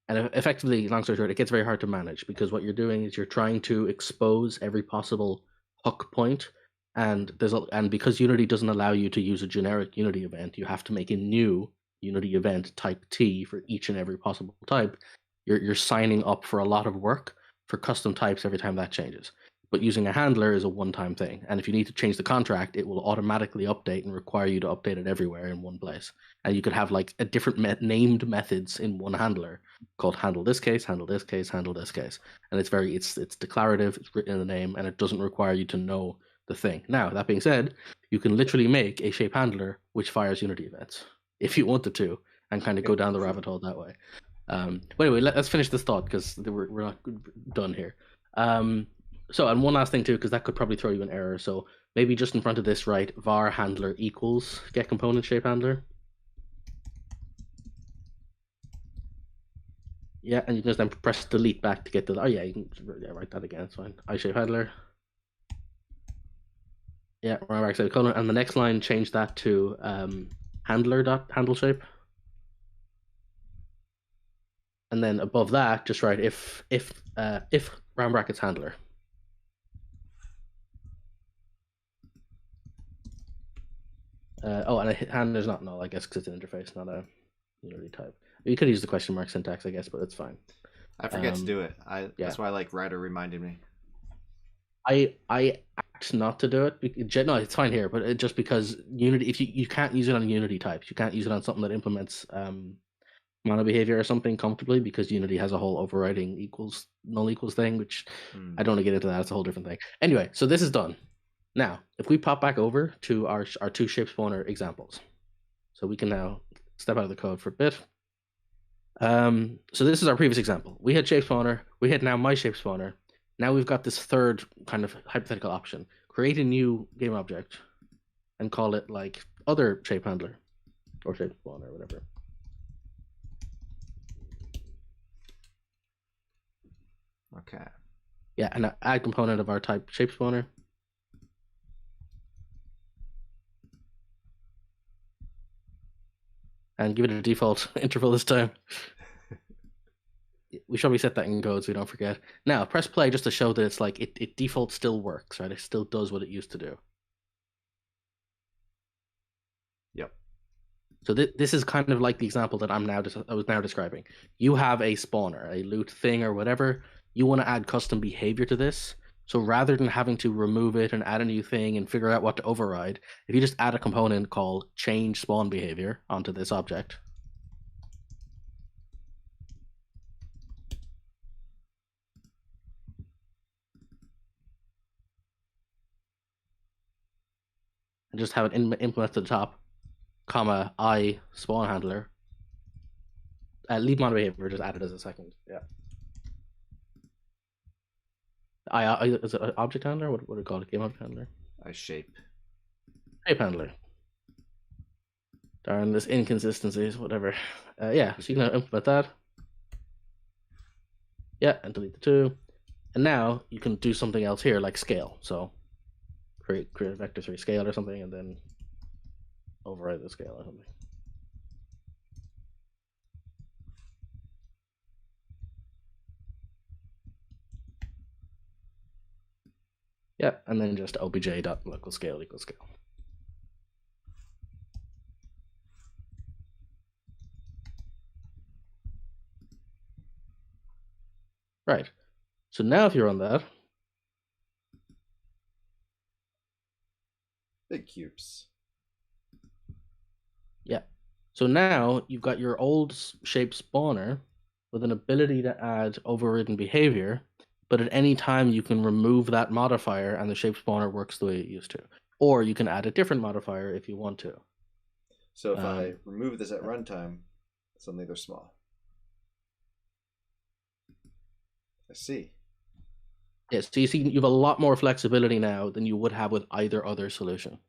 And effectively, long story short, it gets very hard to manage, because what you're doing is you're trying to expose every possible hook point, and because Unity doesn't allow you to use a generic Unity event, you have to make a new Unity event type T for each and every possible type. You're signing up for a lot of work for custom types every time that changes. But using a handler is a one-time thing, and if you need to change the contract, it will automatically update and require you to update it everywhere in one place. And you could have like a different named methods in one handler called handle this case, handle this case, handle this case, and it's declarative, it's written in the name, and it doesn't require you to know the thing. Now, that being said, you can literally make a shape handler which fires Unity events if you wanted to, and kind of go down the rabbit hole that way. But anyway, let's finish this thought, because we're not done here. So, and one last thing too, because that could probably throw you an error. So maybe just in front of this, write var handler equals get component shape handler. Yeah, and you can just then press delete back to get the. Oh yeah, you can write that again. It's fine. I shape handler. Yeah, colon, and the next line change that to handler dot handle shape. And then above that, just write if round brackets handler. And a handler's not null, I guess, because it's an interface, not a Unity type. You could use the question mark syntax, I guess, but it's fine. I forget to do it. That's why Ryder reminded me. I act not to do it. No, it's fine here, but just because Unity, if you can't use it on Unity types, you can't use it on something that implements mono behavior or something comfortably, because Unity has a whole overriding equals null equals thing, which I don't want to get into that. It's a whole different thing. Anyway, so this is done. Now, if we pop back over to our two shape spawner examples, so we can now step out of the code for a bit. So this is our previous example. We had shape spawner. We had now my shape spawner. Now we've got this third kind of hypothetical option. Create a new game object and call it like other shape handler or shape spawner or whatever. Okay. Yeah, and add component of our type shape spawner. And give it a default interval this time. We should probably set that in code so we don't forget. Now, press play just to show that it's like it default still works, right? It still does what it used to do. Yep. So this is kind of like the example that I was now describing. You have a spawner, a loot thing or whatever. You want to add custom behavior to this. So rather than having to remove it and add a new thing and figure out what to override, if you just add a component called change spawn behavior onto this object, and just have it implement to the top, comma, I spawn handler, leave mod behavior, just add it as a second. Yeah. Is it an object handler? What do you call it? Game object handler? I shape. Shape handler. Darn, this inconsistencies, whatever. Yeah, so you can implement that. Yeah, and delete the 2. And now you can do something else here, like scale. So create a vector 3 scale or something, and then override the scale or something. Yeah, and then just obj.local scale equals scale. Right. So now if you run that, Big cubes. yeah. So now you've got your old shape spawner with an ability to add overridden behavior, but at any time you can remove that modifier and the shape spawner works the way it used to. Or you can add a different modifier if you want to. So if I remove this at runtime, suddenly they're small. I see. Yes, so you see you have a lot more flexibility now than you would have with either other solution.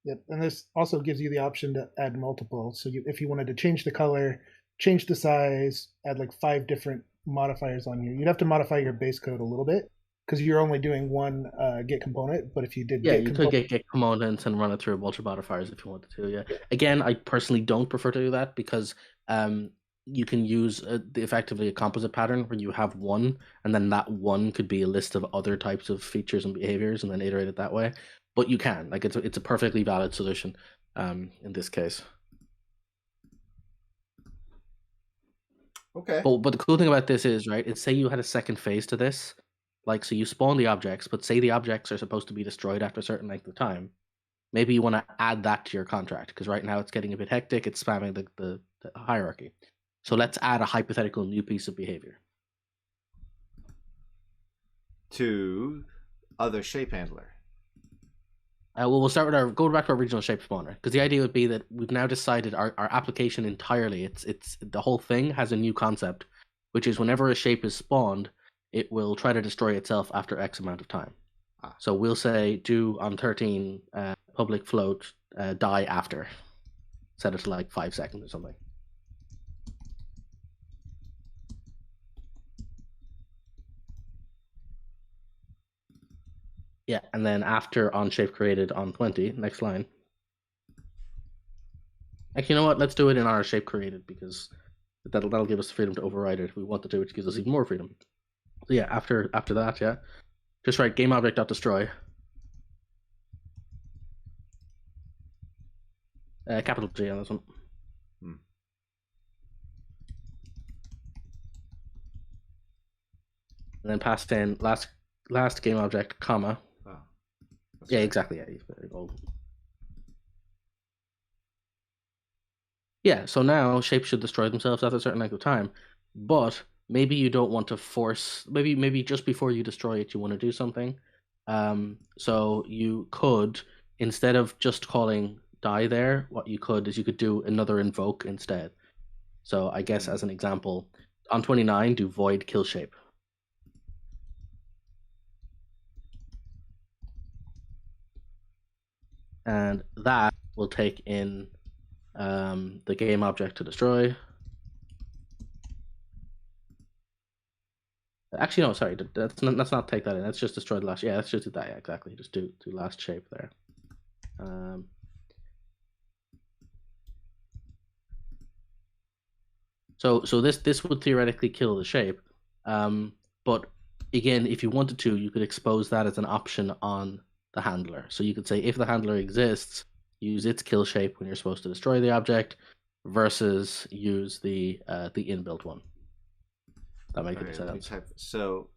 Yep, and this also gives you the option to add multiple. So if you wanted to change the color, change the size, add like 5 different modifiers on here. You'd have to modify your base code a little bit because you're only doing one get component. But if you did you could get components and run it through a bunch of modifiers if you wanted to. Yeah. Again, I personally don't prefer to do that because you can use effectively a composite pattern where you have one, and then that one could be a list of other types of features and behaviors, and then iterate it that way. But you can, like, it's a perfectly valid solution in this case. Okay. But the cool thing about this is, right, it's say you had a second phase to this, like, so you spawn the objects, but say the objects are supposed to be destroyed after a certain length of time. Maybe you want to add that to your contract, because right now it's getting a bit hectic, it's spamming the hierarchy. So let's add a hypothetical new piece of behavior. To other shape handler. Well, we'll start with go back to our original shape spawner, because the idea would be that we've now decided our application entirely, it's the whole thing has a new concept, which is whenever a shape is spawned, it will try to destroy itself after X amount of time. So we'll say do on 13 public float die after. Set it to like 5 seconds or something. Yeah, and then after on shape created on 20, next line. Actually, you know what? Let's do it in our shape created because that'll give us the freedom to override it if we want to do, which gives us even more freedom. So yeah, after that, yeah, just write game object.destroy. Capital G on this one. And then passed in last game object, comma. Oh, yeah, right. Exactly. Yeah, yeah, so now shapes should destroy themselves after a certain length of time, but maybe you don't want to force. Maybe just before you destroy it, you want to do something. So you could, instead of just calling die there, what you could is you could do another invoke instead. So I guess as an example, on 29, do void kill shape. And that will take in the game object to destroy. Actually, no, sorry. Let's not take that in. Let's just destroy the last. Yeah, let's just do that. Yeah, exactly. Just do last shape there. So this would theoretically kill the shape, but again, if you wanted to, you could expose that as an option on the handler. So you could say if the handler exists, use its kill shape when you're supposed to destroy the object, versus use the inbuilt one. That makes sense. So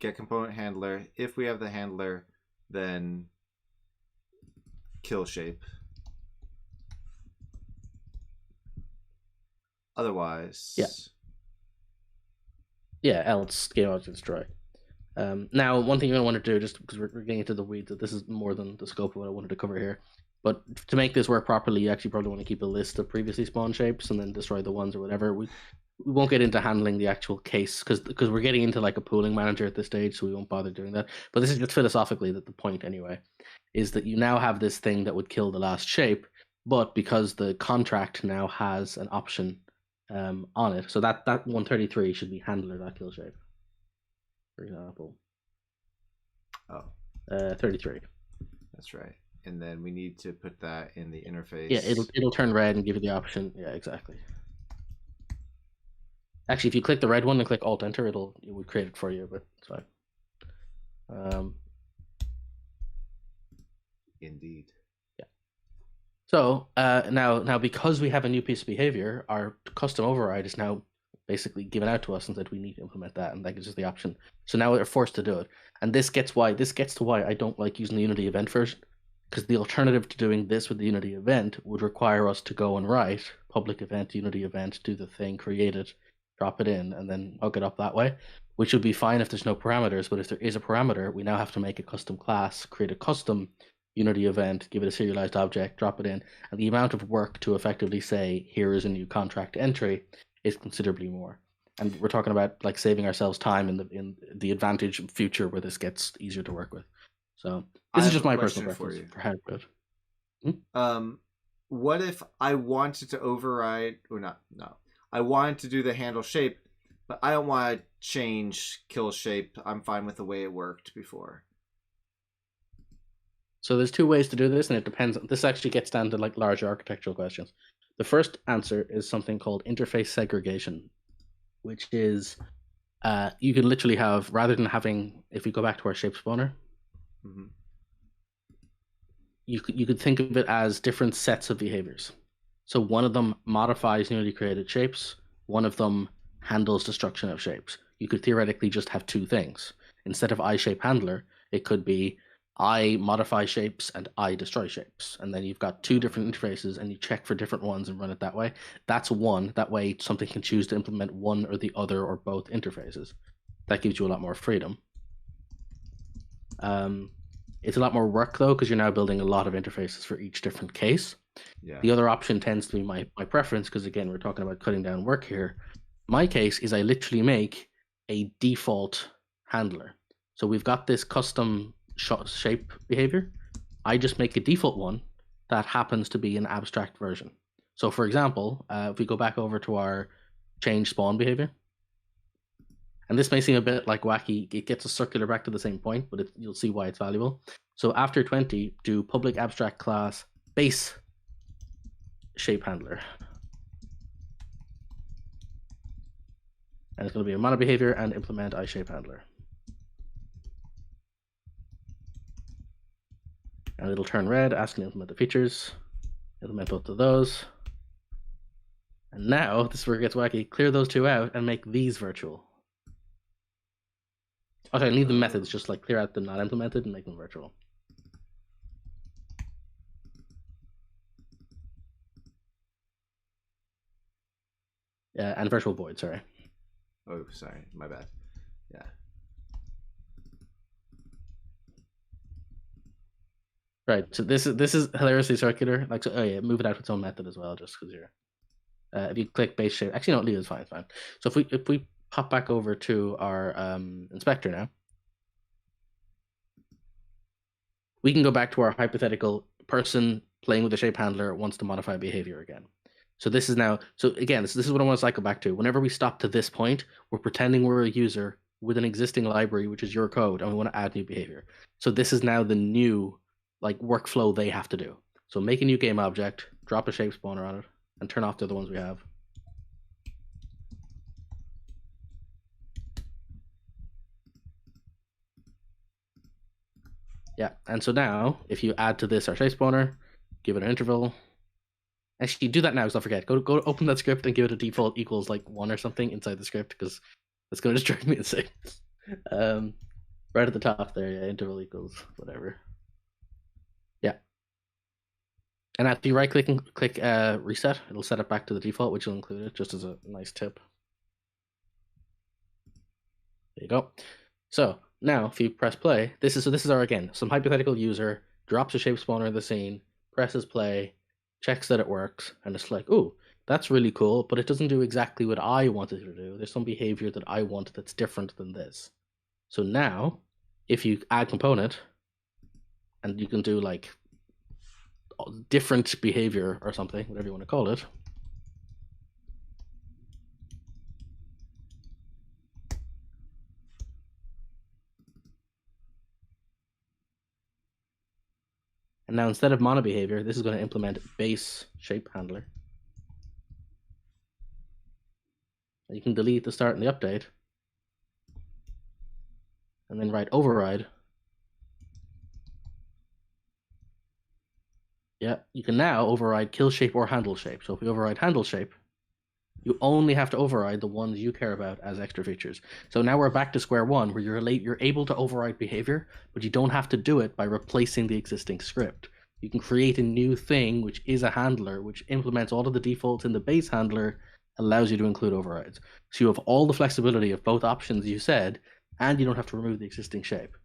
get component handler. If we have the handler, then kill shape. Otherwise, yeah, else game object destroy. Now, one thing you're going to want to do, just because we're getting into the weeds, that this is more than the scope of what I wanted to cover here, but to make this work properly, you actually probably want to keep a list of previously spawned shapes and then destroy the ones or whatever. We won't get into handling the actual case because we're getting into like a pooling manager at this stage, so we won't bother doing that. But this is just philosophically that the point anyway is that you now have this thing that would kill the last shape, but because the contract now has an option on it, so that 133 should be handler that kill shape, for example. 33. That's right. And then we need to put that in the interface. Yeah, it'll turn red and give you the option. Yeah, exactly. Actually, if you click the red one and click Alt Enter, it would create it for you, but it's fine. Indeed. Yeah. So now because we have a new piece of behavior, our custom override is now basically given out to us and said we need to implement that, and that gives us the option. So now we're forced to do it, and this gets to why I don't like using the Unity event version, because the alternative to doing this with the Unity event would require us to go and write public event, Unity event, do the thing, create it, drop it in, and then hook it up that way, which would be fine if there's no parameters. But if there is a parameter, we now have to make a custom class, create a custom Unity event, give it a serialized object, drop it in, and the amount of work to effectively say here is a new contract entry is considerably more. And we're talking about like saving ourselves time in the advantage future where this gets easier to work with. So this is just my personal preference for how to put it. What if I wanted to override or not? No, I wanted to do the handle shape, but I don't want to change kill shape. I'm fine with the way it worked before. So there's two ways to do this, and it depends. This actually gets down to like larger architectural questions. The first answer is something called interface segregation, which is you could literally have, rather than having, if we go back to our shape spawner, you could think of it as different sets of behaviors. So one of them modifies newly created shapes, one of them handles destruction of shapes. You could theoretically just have two things. Instead of I shape handler, it could be I modify shapes and I destroy shapes. And then you've got two different interfaces and you check for different ones and run it that way. That's one. That way something can choose to implement one or the other or both interfaces. That gives you a lot more freedom. It's a lot more work though, because you're now building a lot of interfaces for each different case. Yeah. The other option tends to be my preference, because again, we're talking about cutting down work here. My case is I literally make a default handler. So we've got this custom shape behavior. I just make a default one that happens to be an abstract version. So for example, if we go back over to our change spawn behavior, and this may seem a bit like wacky, it gets us circular back to the same point, but you'll see why it's valuable. So after 20, do public abstract class base shape handler. And it's going to be a mono behavior and implement iShape handler. And it'll turn red, asking to implement the features. Implement both of those. And now, this is where it gets wacky, clear those two out and make these virtual. Okay, leave the methods, just like clear out the not implemented and make them virtual. And virtual void, sorry. Oh, sorry, my bad. Yeah. Right, so this is hilariously circular. Like, so, oh yeah, move it out to its own method as well, just because you're. If you click base shape, actually no, leave is fine, it's fine. So if we pop back over to our inspector now, we can go back to our hypothetical person playing with the shape handler wants to modify behavior again. So this is now, so again, this is what I want to cycle back to. Whenever we stop to this point, we're pretending we're a user with an existing library, which is your code, and we want to add new behavior. So this is now the new like workflow they have to do. So make a new game object, drop a shape spawner on it, and turn off the other ones we have. Yeah, and so now, if you add to this our shape spawner, give it an interval. Actually, do that now, because don't forget. Go open that script and give it a default equals like 1 or something inside the script, because that's going to just drive me insane. Right at the top there, yeah, interval equals whatever. Yeah. And after you right click and click reset, it'll set it back to the default, which will include it, just as a nice tip. There you go. So now if you press play, this is our, again, some hypothetical user drops a shape spawner in the scene, presses play, checks that it works, and it's like, ooh, that's really cool, but it doesn't do exactly what I wanted it to do. There's some behavior that I want that's different than this. So now, if you add component, and you can do like different behavior or something, whatever you want to call it. And now instead of mono behavior, this is going to implement base shape handler. You can delete the start and the update, and then write override. Yeah, you can now override kill shape or handle shape. So if we override handle shape, you only have to override the ones you care about as extra features. So now we're back to square one, where you're able to override behavior, but you don't have to do it by replacing the existing script. You can create a new thing, which is a handler, which implements all of the defaults in the base handler, allows you to include overrides. So you have all the flexibility of both options you said, and you don't have to remove the existing shape.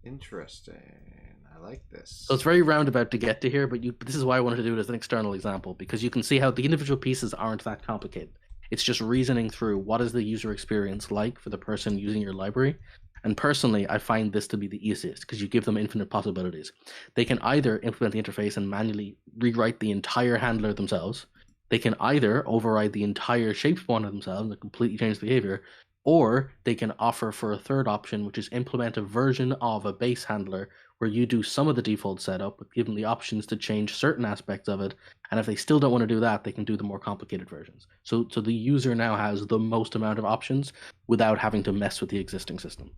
Interesting. I like this. So it's very roundabout to get to here, but this is why I wanted to do it as an external example, because you can see how the individual pieces aren't that complicated. It's just reasoning through what is the user experience like for the person using your library. And personally, I find this to be the easiest because you give them infinite possibilities. They can either implement the interface and manually rewrite the entire handler themselves. They can either override the entire shape spawner themselves and completely change the behavior, or they can offer for a third option, which is implement a version of a base handler where you do some of the default setup, but give them the options to change certain aspects of it. And if they still don't want to do that, they can do the more complicated versions. So the user now has the most amount of options without having to mess with the existing system.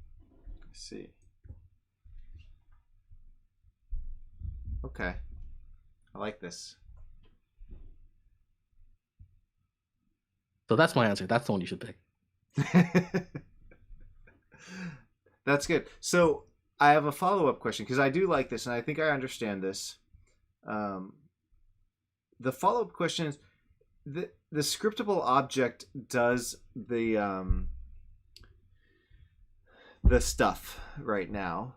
I see. Okay. I like this. So that's my answer. That's the one you should pick. That's good. So I have a follow-up question because I do like this and I think I understand this. The follow-up question is the scriptable object does the stuff right now.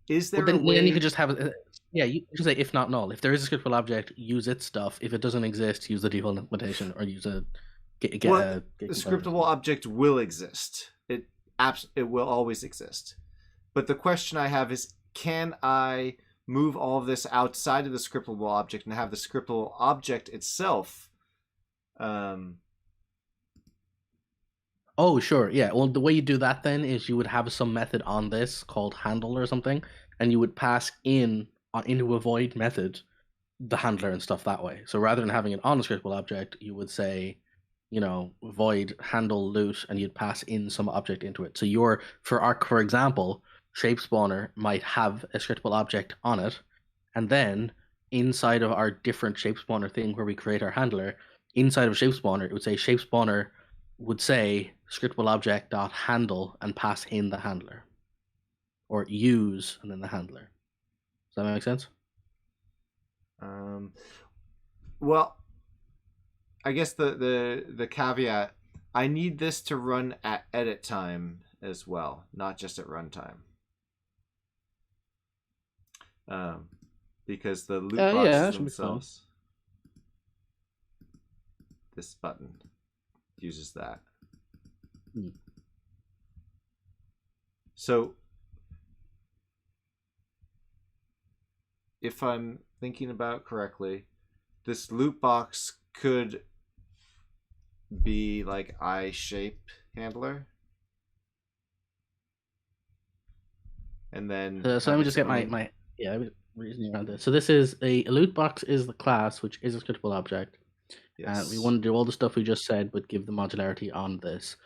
Is there then, a way? Then you could just have you can say if not null. If there is a scriptable object, use its stuff. If it doesn't exist, use the default implementation or use a get the scriptable object will exist. It will always exist. But the question I have is, can I move all of this outside of the scriptable object and have the scriptable object itself? Oh, sure. Yeah. Well, the way you do that then is you would have some method on this called handle or something, and you would pass into a void method the handler and stuff that way. So rather than having it on a scriptable object, you would say, void handle loot, and you'd pass in some object into it. So for example, shape spawner might have a scriptable object on it, and then inside of our different shape spawner thing where we create our handler, inside of shape spawner, it would say shape spawner would say scriptable object dot handle and pass in the handler, or use and then the handler. Does that make sense? Well, I guess the caveat, I need this to run at edit time as well, not just at runtime. Because the loot boxes themselves, this button uses that. So if I'm thinking about correctly, this loot box could be like I shape handler, and then so let me just get my reasoning around this. So this is a loot box is the class, which is a scriptable object. Yes. We want to do all the stuff we just said, but give the modularity on this.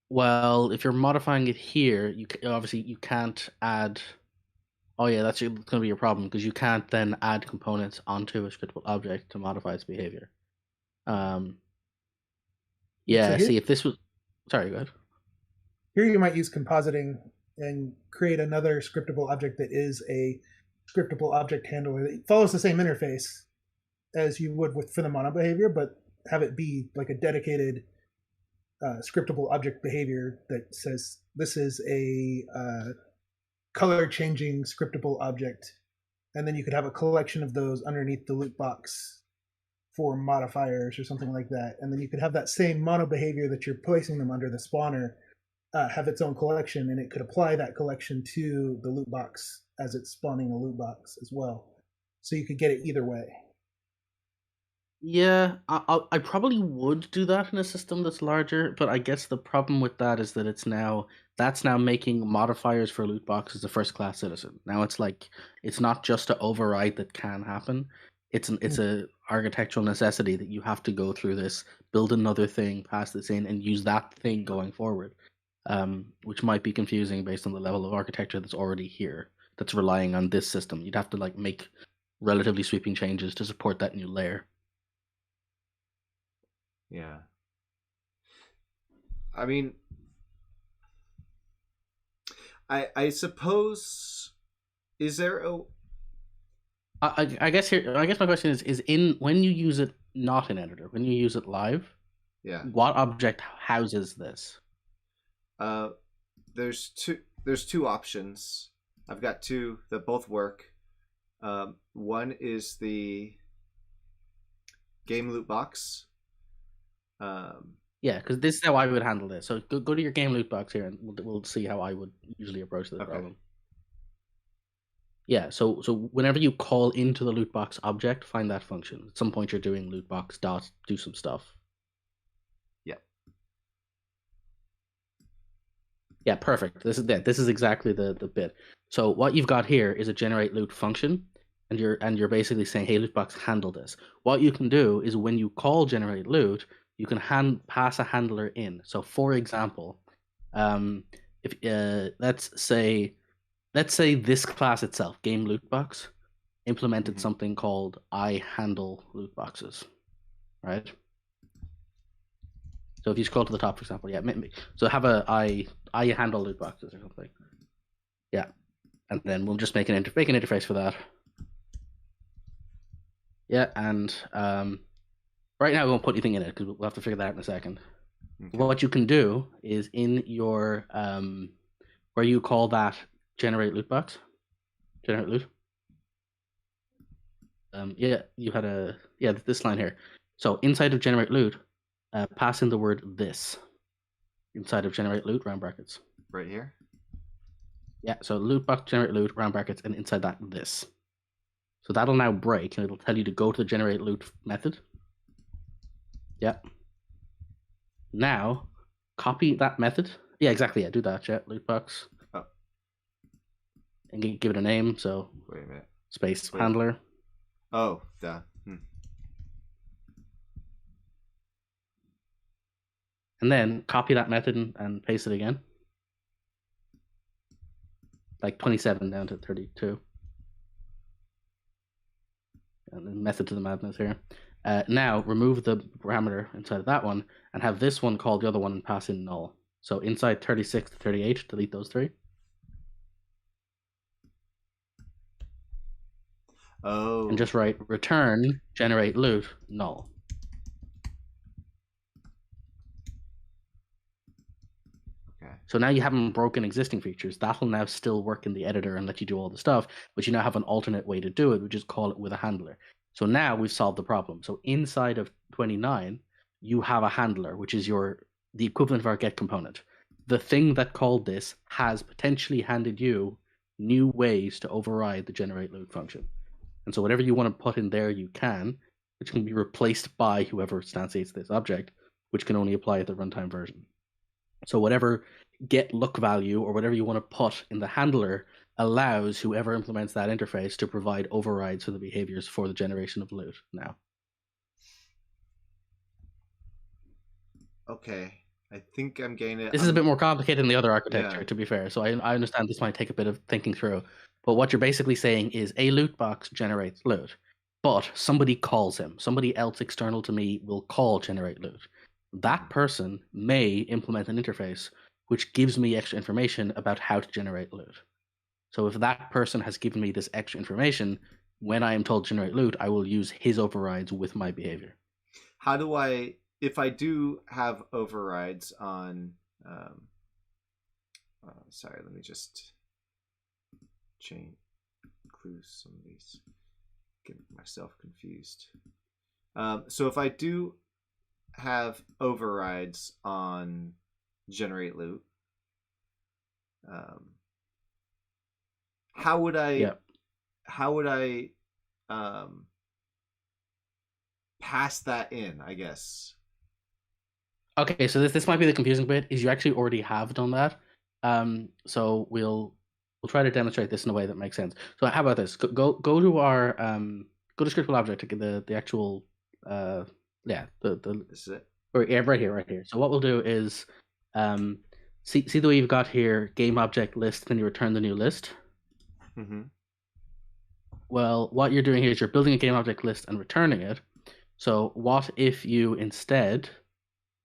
Well, if you're modifying it here, you can't add. Oh yeah, that's going to be your problem because you can't then add components onto a scriptable object to modify its behavior. Yeah. So see, if this was Sorry, go ahead. Here you might use compositing and create another scriptable object that is a scriptable object handler that follows the same interface as you would for the mono behavior, but have it be like a dedicated scriptable object behavior that says this is a color changing scriptable object, and then you could have a collection of those underneath the loot box for modifiers or something like that, and then you could have that same mono behavior that you're placing them under the spawner have its own collection, and it could apply that collection to the loot box as it's spawning a loot box as well. So you could get it either way. Yeah, I probably would do that in a system that's larger, but I guess the problem with that is that that's now making modifiers for loot boxes a first class citizen. Now it's not just a override that can happen. It's a architectural necessity that you have to go through this, build another thing, pass this in, and use that thing going forward. Which might be confusing based on the level of architecture that's already here, that's relying on this system. You'd have to make relatively sweeping changes to support that new layer. Yeah. I mean, I suppose, is there a... I guess my question is in when you use it not in editor, when you use it live, Yeah. what object houses this? There's two options. I've got two that both work. One is the game loot box. Yeah, because this is how I would handle this. So go to your game loot box here, and we'll see how I would usually approach this problem. Yeah, so whenever you call into the loot box object, find that function. At some point, you're doing loot box dot do some stuff. Yeah, perfect. This is exactly the bit. So what you've got here is a generate loot function, and you're basically saying, hey, lootbox, handle this. What you can do is when you call generate loot, you can pass a handler in. So for example, if let's say this class itself, game lootbox, implemented something called I handle loot boxes, right? So if you scroll to the top, for example, yeah, so have a I handle loot boxes or something. Yeah, and then we'll just make an interface for that. Yeah, and right now we won't put anything in it because we'll have to figure that out in a second. Okay. What you can do is in your where you call that generate loot box, generate loot. Yeah, you had this line here. So inside of generate loot, pass in the word this inside of generate loot round brackets. Right here? Yeah, so loot box generate loot round brackets, and inside that this. So that'll now break, and it'll tell you to go to the generate loot method. Yeah. Now, copy that method. Yeah, exactly. Yeah, do that. Yeah, loot box. Oh. And give it a name. So wait a minute. Space handler. Oh, duh. And then copy that method and paste it again. Like 27 down to 32. And then method to the madness here. Now remove the parameter inside of that one and have this one call the other one and pass in null. So inside 36 to 38, delete those three. Oh. And just write return generate loot null. So now you haven't broken existing features. That'll now still work in the editor and let you do all the stuff, but you now have an alternate way to do it, which is call it with a handler. So now we've solved the problem. So inside of 29, you have a handler, which is the equivalent of our get component. The thing that called this has potentially handed you new ways to override the generate loot function. And so whatever you want to put in there, you can, which can be replaced by whoever instantiates this object, which can only apply at the runtime version. So whatever get look value or whatever you want to put in the handler allows whoever implements that interface to provide overrides for the behaviors for the generation of loot now. Okay. I think I'm getting it. This is a bit more complicated than the other architecture, to be fair. So I understand this might take a bit of thinking through. But what you're basically saying is a loot box generates loot, but somebody calls him. Somebody else external to me will call generate loot. that person may implement an interface which gives me extra information about how to generate loot. So if that person has given me this extra information, when I am told to generate loot, I will use his overrides with my behavior. How do I, if I do have overrides on, sorry, let me just include some of these, get myself confused. So if I do have overrides on generate loot, how would I pass that in, I guess? Okay, so this might be the confusing bit, is you actually already have done that. So we'll try to demonstrate this in a way that makes sense. So how about this? Go to our go to scriptable object to get the actual the This is it. Or yeah, right here. So what we'll do is see the way you've got here, game object list, then you return the new list. Mm-hmm. Well, what you're doing here is you're building a game object list and returning it. So what if you instead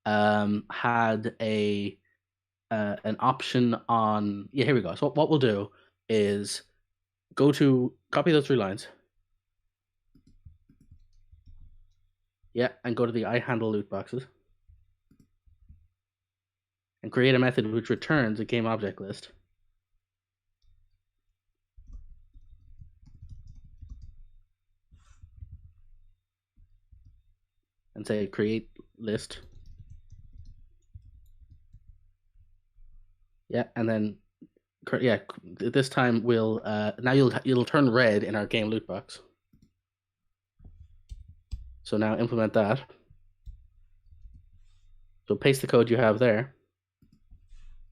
had an option on, yeah, here we go. So what we'll do is copy those 3 lines. Yeah, and go to the I handle loot boxes. And create a method which returns a game object list. And say create list. Yeah, and then this time we'll now you'll turn red in our game loot box. So now implement that. So paste the code you have there.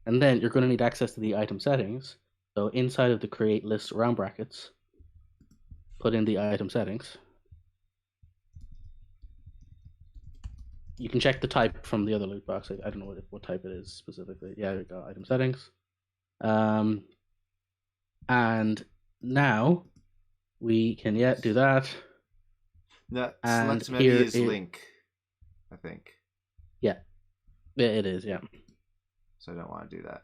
And then you're going to need access to the item settings. So inside of the create list round brackets, put in the item settings. You can check the type from the other loot box. I don't know what type it is specifically. Yeah, we got item settings. And now we can do that. No, And select maybe is link, I think. Yeah, it is. Yeah. So I don't want to do that.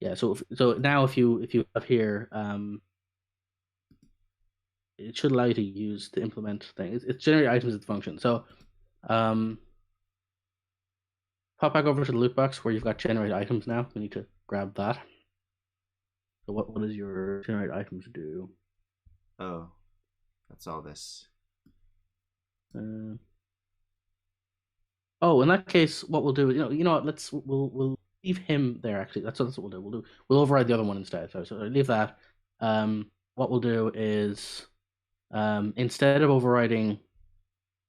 Yeah. So now if you have here, it should allow you to use the implement thing. It's generate items as the function. So, pop back over to the loot box where you've got generate items now. We need to grab that. So what does your generate items do? Oh, that's all this. Oh, in that case, what we'll do, you know what? We'll leave him there. Actually, that's what we'll do. We'll override the other one instead. So leave that. What we'll do is, instead of overriding,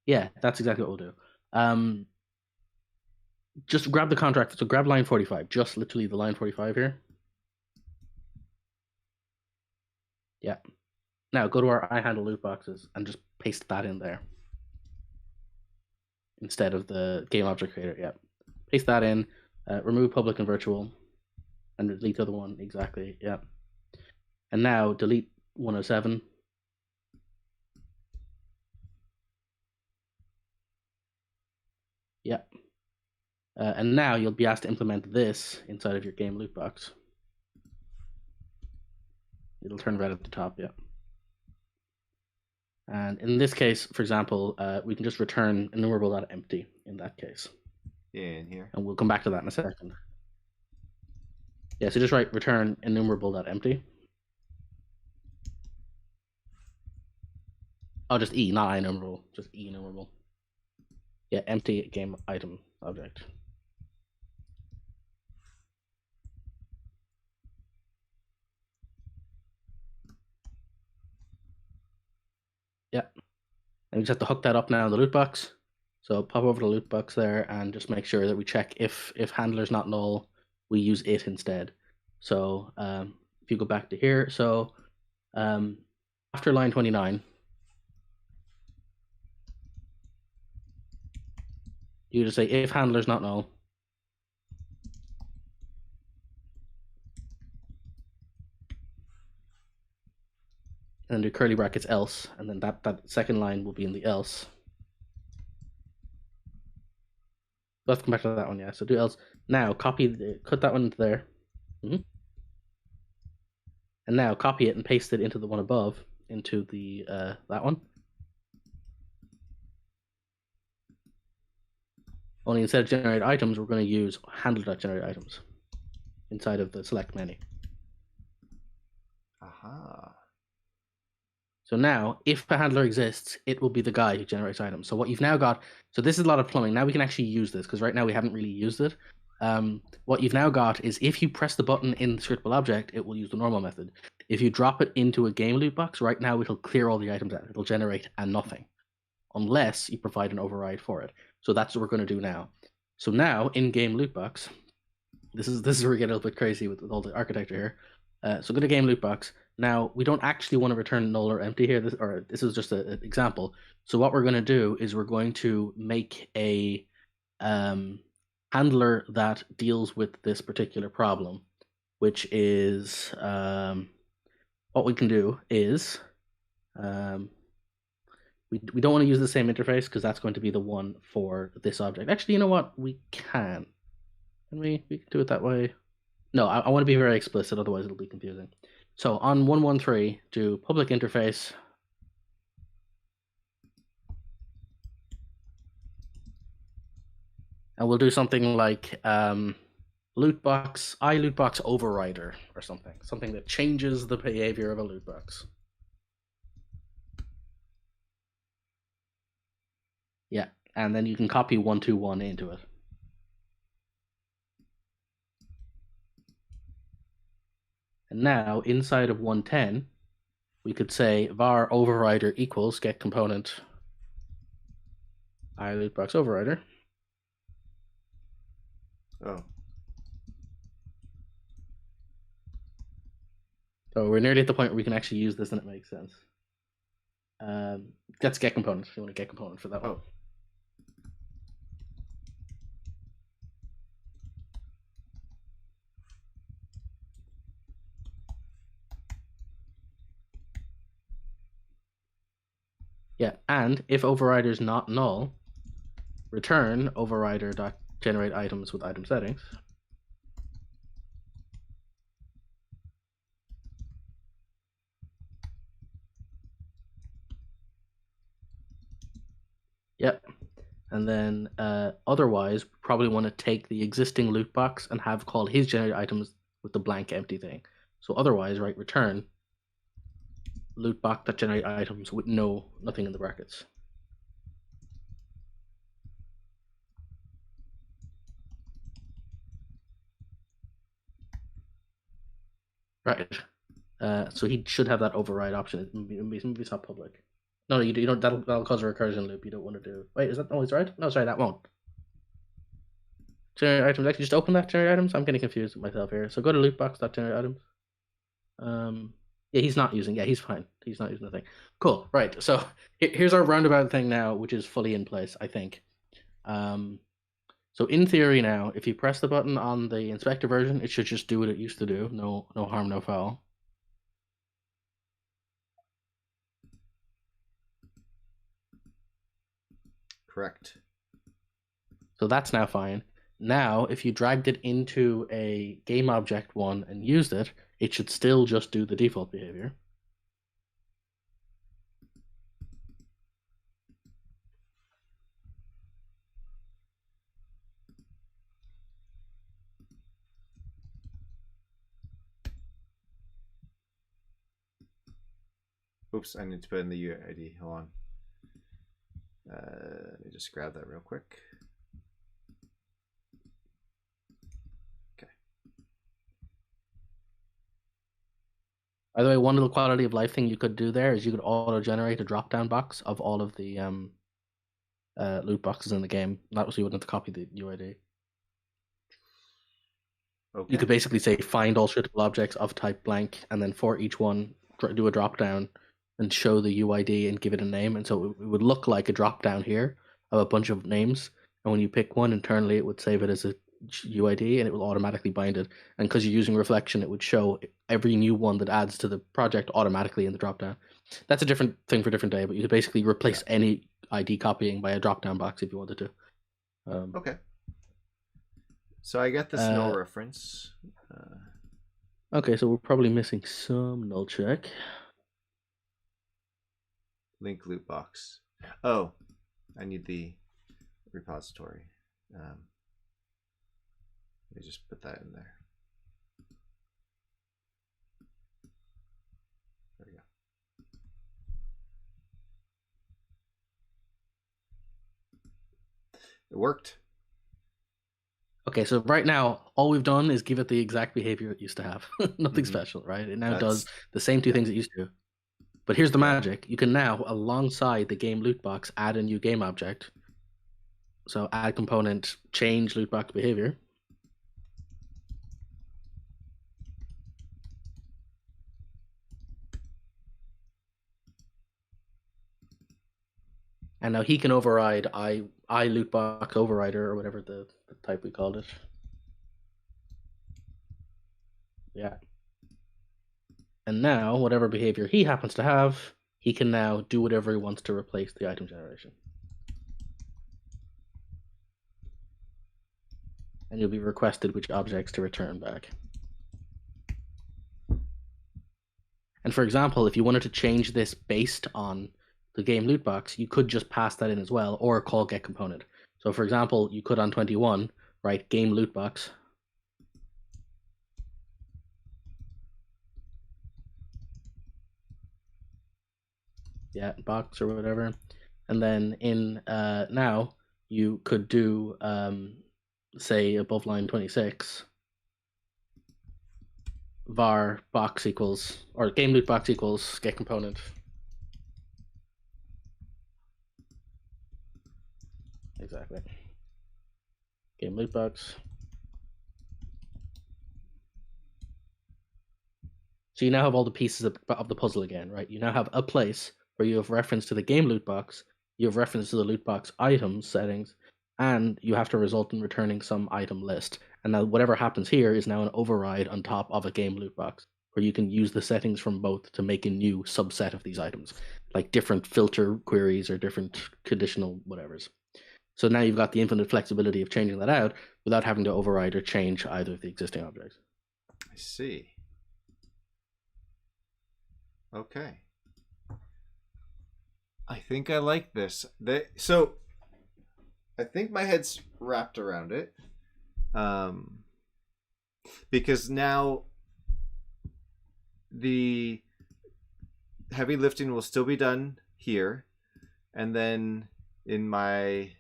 yeah, that's exactly what we'll do. Just grab the contract. So grab line 45. Just literally the line 45 here. Yeah. Now go to our I handle loot boxes and just paste that in there instead of the game object creator. Yeah. Paste that in. Remove public and virtual, and delete the other one. Exactly. Yeah. And now delete 107. Yeah. And now you'll be asked to implement this inside of your game loot box. It'll turn red at the top. Yeah. And in this case, for example, we can just return enumerable.empty in that case. Yeah, in here. And we'll come back to that in a second. Yeah, so just write return enumerable.empty. Oh, just E, not enumerable, just E enumerable. Yeah, empty game item object. Yeah. And we just have to hook that up now in the loot box. So pop over to the loot box there and just make sure that we check if handler's not null, we use it instead. So if you go back to here, so after line 29, you just say if handler's not null, and do curly brackets else, and then that second line will be in the else. let's come back to that one. Yeah. So do else now. Cut that one into there, and now copy it and paste it into the one above, into the that one. Only instead of generate items, we're going to use handler.generate items inside of the select menu. Aha. So now, if a handler exists, it will be the guy who generates items. So what you've now got, so this is a lot of plumbing. Now we can actually use this, because right now we haven't really used it. What you've now got is if you press the button in the scriptable object, it will use the normal method. If you drop it into a game loot box, right now it'll clear all the items out. It'll generate a nothing, unless you provide an override for it. So that's what we're going to do now. So now, in game loot box, this is where we get a little bit crazy with all the architecture here. So go to game loot box. Now, we don't actually want to return null or empty here. This is just an example. So what we're going to do is we're going to make a handler that deals with this particular problem, which is what we can do is we don't want to use the same interface because that's going to be the one for this object. Actually, you know what? We can. Can we can do it that way. No, I want to be very explicit, otherwise it'll be confusing. So on 113, do public interface. And we'll do something like LootBox I LootBox overrider or something that changes the behavior of a loot box. Yeah, and then you can copy 121 into it. And now inside of 110, we could say var overrider equals get component I LootBox overrider. Oh. So we're nearly at the point where we can actually use this and it makes sense. That's get component. If you want to get component for that one. Yeah, and if overrider is not null, return overrider.generate items with item settings. Yep. And then otherwise, probably want to take the existing loot box and have called his generate items with the blank empty thing. So otherwise, right, return lootbox.generate items with nothing in the brackets. Right. So he should have that override option. Maybe it's not public. No, you don't. That'll cause a recursion loop. You don't want to do. Wait, is that always right? No, sorry, that won't. Generate items. Actually, just open that generate items. I'm getting confused with myself here. So go to lootbox.generate items. Yeah, he's not using. Yeah, he's fine. He's not using the thing. Cool. Right. So here's our roundabout thing now, which is fully in place, I think. So in theory now, if you press the button on the inspector version, it should just do what it used to do. No harm, no foul. Correct. So that's now fine. Now, if you dragged it into a game object one and used it, it should still just do the default behavior. Oops, I need to put in the UID. Hold on. Let me just grab that real quick. Okay. By the way, one little quality of life thing you could do there is you could auto-generate a drop-down box of all of the loot boxes in the game. That was so you wouldn't have to copy the UID. Okay. You could basically say find all shippable objects of type blank, and then for each one do a drop-down and show the UID and give it a name. And so it would look like a drop-down here of a bunch of names. And when you pick one internally, it would save it as a UID and it will automatically bind it. And because you're using reflection, it would show every new one that adds to the project automatically in the drop-down. That's a different thing for a different day, but you could basically replace any ID copying by a drop-down box if you wanted to. Okay. So I get this null reference. Okay, so we're probably missing some null check. Link LootBox. Oh, I need the repository. Let me just put that in there. There we go. It worked. Okay, so right now, all we've done is give it the exact behavior it used to have. Nothing special, right? It now does the same two things it used to. But here's the magic. You can now, alongside the game loot box, add a new game object. So add component, change loot box behavior. And now he can override I loot box overrider, or whatever the type we called it. Yeah. And now, whatever behavior he happens to have, he can now do whatever he wants to replace the item generation. And you'll be requested which objects to return back. And for example, if you wanted to change this based on the game loot box, you could just pass that in as well, or call get component. So for example, you could on 21 write game loot box. Yeah, box or whatever. And then in now you could do say above line 26 var box equals, or game loot box equals get component. Exactly. Game loot box. So you now have all the pieces of the puzzle again, right? You now have a place where you have reference to the game loot box, you have reference to the loot box items settings, and you have to result in returning some item list. And now whatever happens here is now an override on top of a game loot box, where you can use the settings from both to make a new subset of these items, like different filter queries or different conditional whatevers. So now you've got the infinite flexibility of changing that out without having to override or change either of the existing objects. I see. Okay. I think I like this. So I think my head's wrapped around it. Because now the heavy lifting will still be done here. And then in my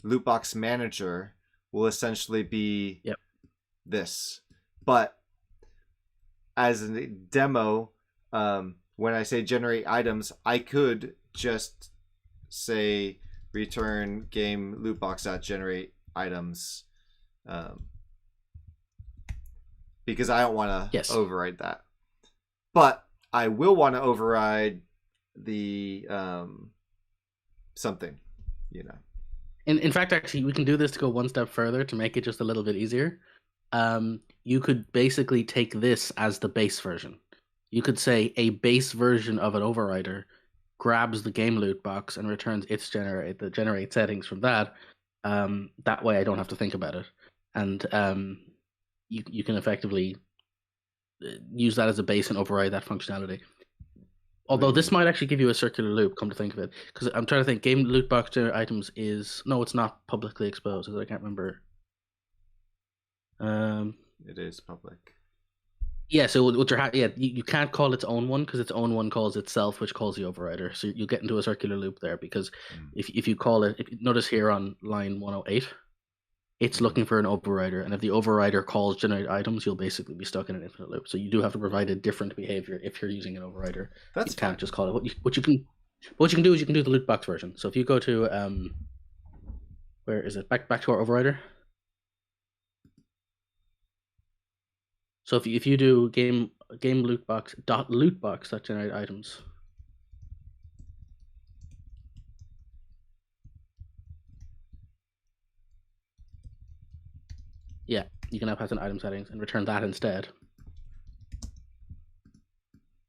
lootbox manager will essentially be this. But as a demo, when I say generate items, I could just say return game lootbox.generate items, because I don't want to override that. But I will want to override the something, you know. In fact, actually, we can do this to go one step further to make it just a little bit easier. You could basically take this as the base version. You could say a base version of an overrider grabs the game loot box and returns its generate settings from that. That way I don't have to think about it. And you can effectively use that as a base and override that functionality. Although this might actually give you a circular loop, come to think of it. Because I'm trying to think, game loot box generate items is... No, it's not publicly exposed, because I can't remember. It is public. Yeah, so what you can't call its own one, because its own one calls itself, which calls the overrider. So you get into a circular loop there, because if you call it, notice here on line 108, it's looking for an overrider, and if the overrider calls generate items, you'll basically be stuck in an infinite loop. So you do have to provide a different behavior if you're using an overrider. That's you can't just call it. What you can do is you can do the loot box version. So if you go to where is it? Back to our overrider. So if you do game lootbox.generate items. Yeah, you can now pass in item settings and return that instead.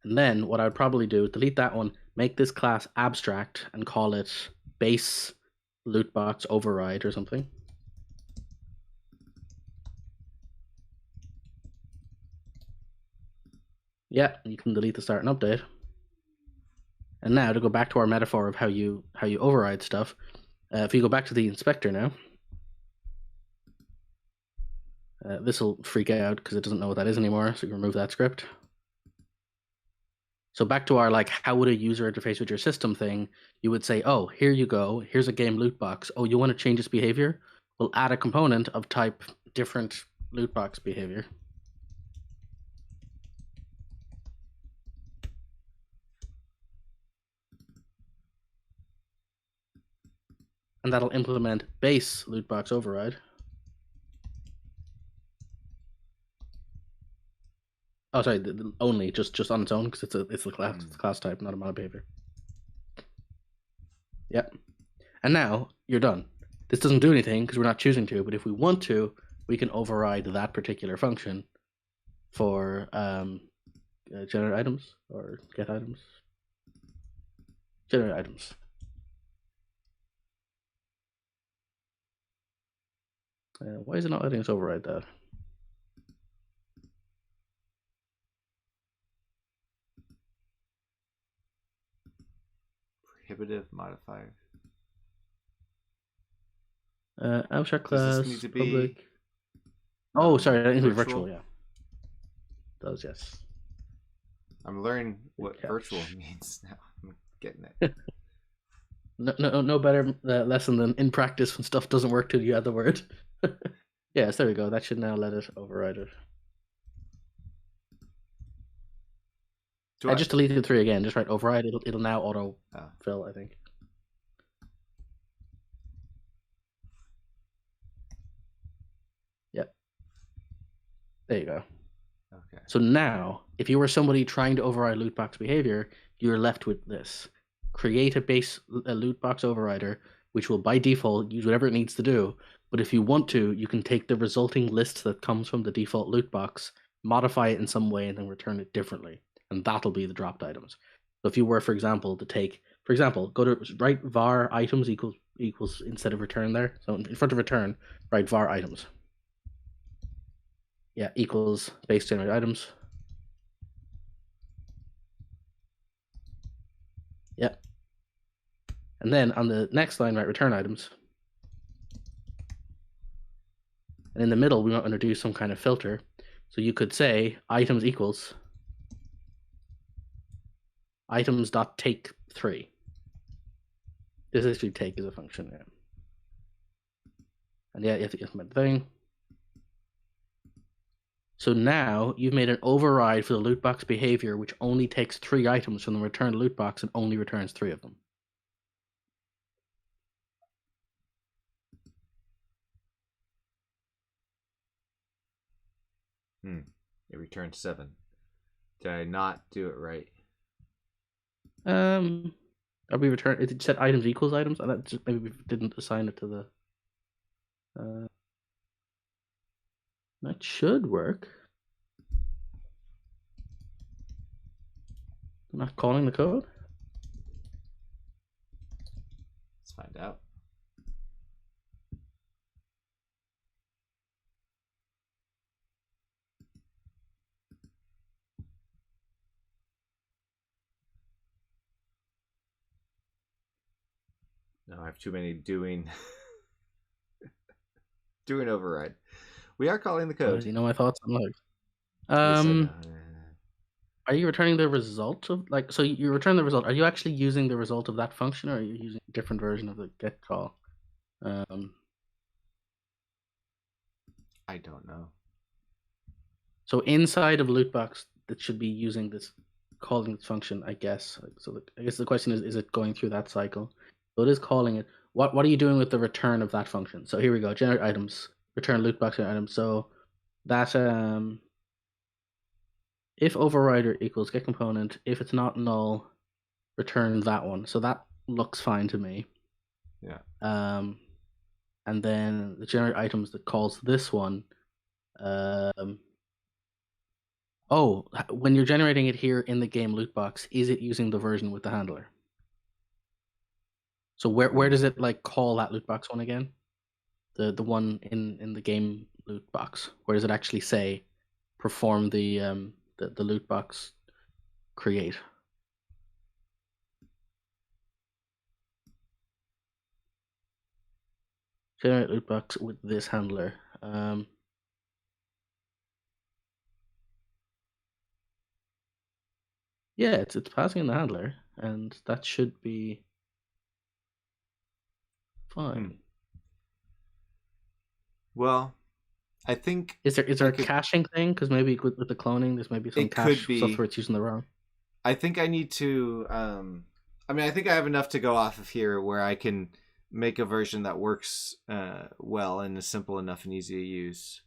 And then what I would probably do, delete that one, make this class abstract and call it base lootbox override or something. Yeah, you can delete the start and update. And now to go back to our metaphor of how you override stuff, if you go back to the inspector now, this will freak out because it doesn't know what that is anymore. So you remove that script. So back to our how would a user interface with your system thing, you would say, oh, here you go. Here's a game loot box. Oh, you want to change its behavior? We'll add a component of type different loot box behavior. And that'll implement base loot box override. Oh, sorry, only just on its own because it's a class type, not a mod behavior. Yep. And now you're done. This doesn't do anything because we're not choosing to, but if we want to, we can override that particular function for generate items or get items. Generate items. Why is it not letting us override that? Prohibitive modifier. Abstract Does class, this need to be, public. Oh, sorry, that needs to be virtual, virtual? yeah. It does, yes. I'm learning what Catch. virtual means now. I'm getting it. No better lesson than in practice when stuff doesn't work till you add the word. Yes, there we go. That should now let it override it. I just deleted 3 again. Just write override. It'll now auto fill, I think. Yep. There you go. Okay. So now, if you were somebody trying to override loot box behavior, you're left with this. Create a base loot box overrider, which will by default use whatever it needs to do. But if you want to, you can take the resulting list that comes from the default loot box, modify it in some way, and then return it differently. And that'll be the dropped items. So if you were, for example, go to write var items equals instead of return there. So in front of return, write var items. Yeah, equals base generate items. Yep. And then on the next line, write return items. And in the middle, we want to do some kind of filter. So you could say items equals items.take 3. This actually take is a function, yeah. And yeah, you have to implement the thing. So now you've made an override for the loot box behavior, which only takes 3 items from the returned loot box and only returns 3 of them. It returned 7. Did I not do it right? Are we return? It said items equals items. And that just, maybe we didn't assign it to the. That should work. I'm not calling the code. Let's find out. No, I have too many doing override. We are calling the code. You know my thoughts on like. Yes, I know. Are you returning the result of so you return the result? Are you actually using the result of that function, or are you using a different version of the get call? I don't know. So inside of lootbox, that should be using this calling this function, I guess. So I guess the question is it going through that cycle? So it is calling it. What are you doing with the return of that function? So here we go. Generate items. Return lootbox items. So that if overrider equals get component, if it's not null, return that one. So that looks fine to me. Yeah. And then the generate items that calls this one. When you're generating it here in the game loot box, is it using the version with the handler? So where does it call that loot box one again? The one in the game loot box. Where does it actually say perform the loot box create. Generate loot box with this handler. Yeah, it's passing in the handler, and that should be fine. Well, I think Is there a caching thing? Because maybe with the cloning, there's maybe some It cache could be. stuff where it's using the ROM. I think I need to. I mean, I think I have enough to go off of here where I can make a version that works well and is simple enough and easy to use.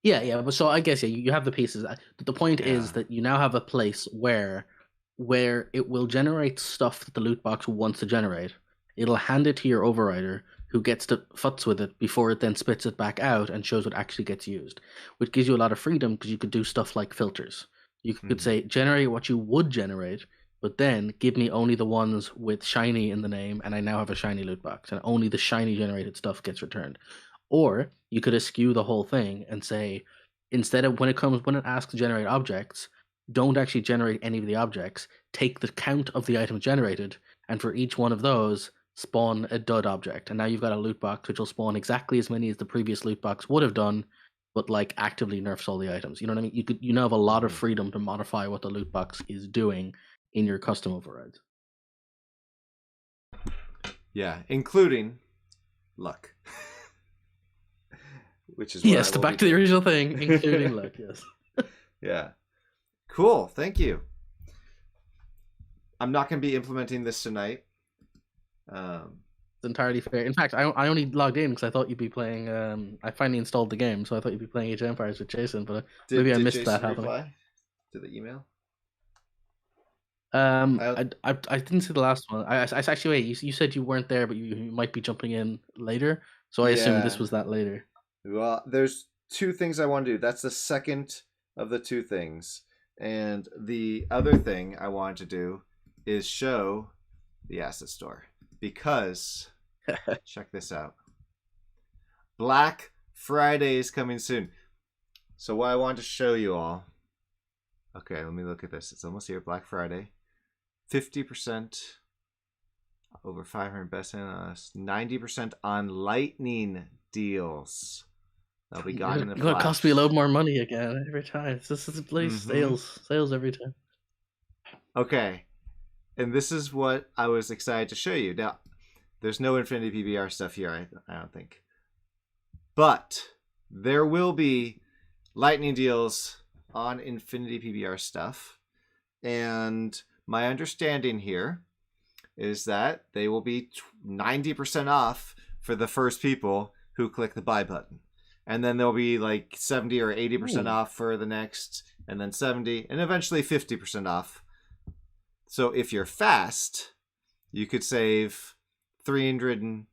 Yeah, but so I guess you have the pieces. The point is that you now have a place where it will generate stuff that the loot box wants to generate. It'll hand it to your overrider, who gets to futz with it before it then spits it back out and shows what actually gets used, which gives you a lot of freedom because you could do stuff like filters. You could say generate what you would generate, but then give me only the ones with shiny in the name, and I now have a shiny loot box, and only the shiny generated stuff gets returned. Or you could eschew the whole thing and say, instead of when it asks to generate objects, don't actually generate any of the objects. Take the count of the items generated, and for each one of those, spawn a dud object. And now you've got a loot box which will spawn exactly as many as the previous loot box would have done, but like actively nerfs all the items. You know what I mean? You now have a lot of freedom to modify what the loot box is doing in your custom overrides. Yeah, including luck. Which is yes, back to the original thing, including luck. Yes. Yeah. Cool. Thank you. I'm not going to be implementing this tonight. It's entirely fair. In fact, I only logged in because I thought you'd be playing. I finally installed the game, so I thought you'd be playing Age of Empires with Jason, but maybe I missed Jason that happening. Reply to the email? I didn't see the last one. I actually wait. You said you weren't there, but you might be jumping in later. So I assumed this was that later. Well, there's two things I want to do. That's the second of the two things, and the other thing I wanted to do is show the asset store, because check this out. Black Friday is coming soon. So what I want to show you all. Okay, let me look at this. It's almost here. Black Friday. 50% over 500 best in us. 90% on lightning deals. They'll be gone in the flash. It's gonna cost me a load more money again every time. This is sales every time. Okay, and this is what I was excited to show you. Now, there's no Infinity PBR stuff here, I don't think, but there will be lightning deals on Infinity PBR stuff, and my understanding here is that they will be 90% off for the first people who click the buy button. And then there'll be like 70 or 80% off for the next, and then 70, and eventually 50% off. So if you're fast, you could save $450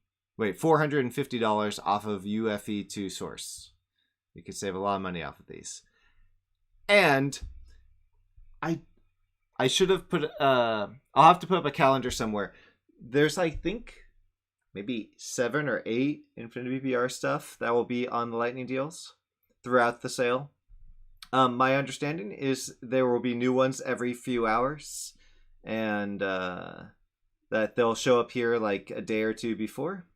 off of UFE2 source. You could save a lot of money off of these. And I should have put I'll have to put up a calendar somewhere. There's, I think, maybe 7 or 8 Infinity PBR stuff that will be on the lightning deals throughout the sale. My understanding is there will be new ones every few hours, and that they'll show up here like a day or two before,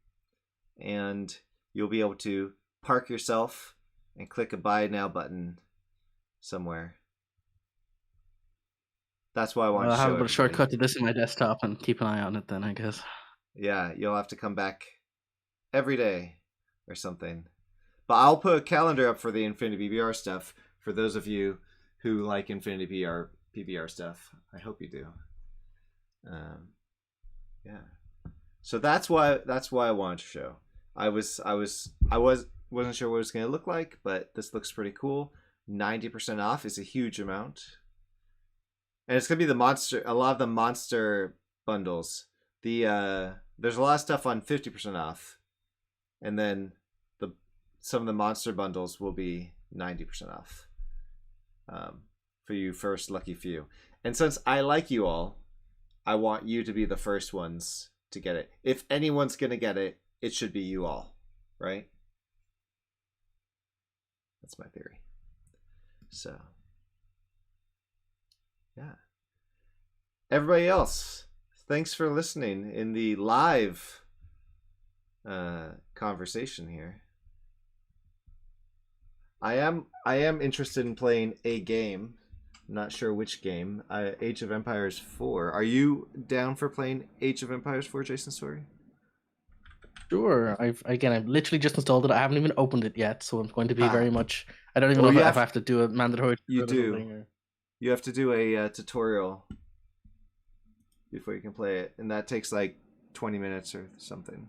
and you'll be able to park yourself and click a buy now button somewhere. That's why I want to show I'll have everybody. a shortcut to this in my desktop and keep an eye on it then, I guess. Yeah, you'll have to come back every day or something. But I'll put a calendar up for the Infinity PBR stuff for those of you who like Infinity PBR stuff. I hope you do. Yeah. So that's why I wanted to show. I wasn't sure what it was going to look like, but this looks pretty cool. 90% off is a huge amount. And it's going to be a lot of the monster bundles. There's a lot of stuff on 50% off, and then some of the monster bundles will be 90% off for you first lucky few. And since I like you all, I want you to be the first ones to get it. If anyone's gonna get it, it should be you all, right? That's my theory. So Yeah. Everybody else, thanks for listening in the live conversation here. I am interested in playing a game. I'm not sure which game. Age of Empires 4. Are you down for playing Age of Empires 4, Jason Storey? Sure. I've literally just installed it. I haven't even opened it yet, so I'm going to be very much. I don't even Well, know you if I have to do a mandatory. You tutorial or do. something, or... You have to do a tutorial before you can play it, and that takes like 20 minutes or something.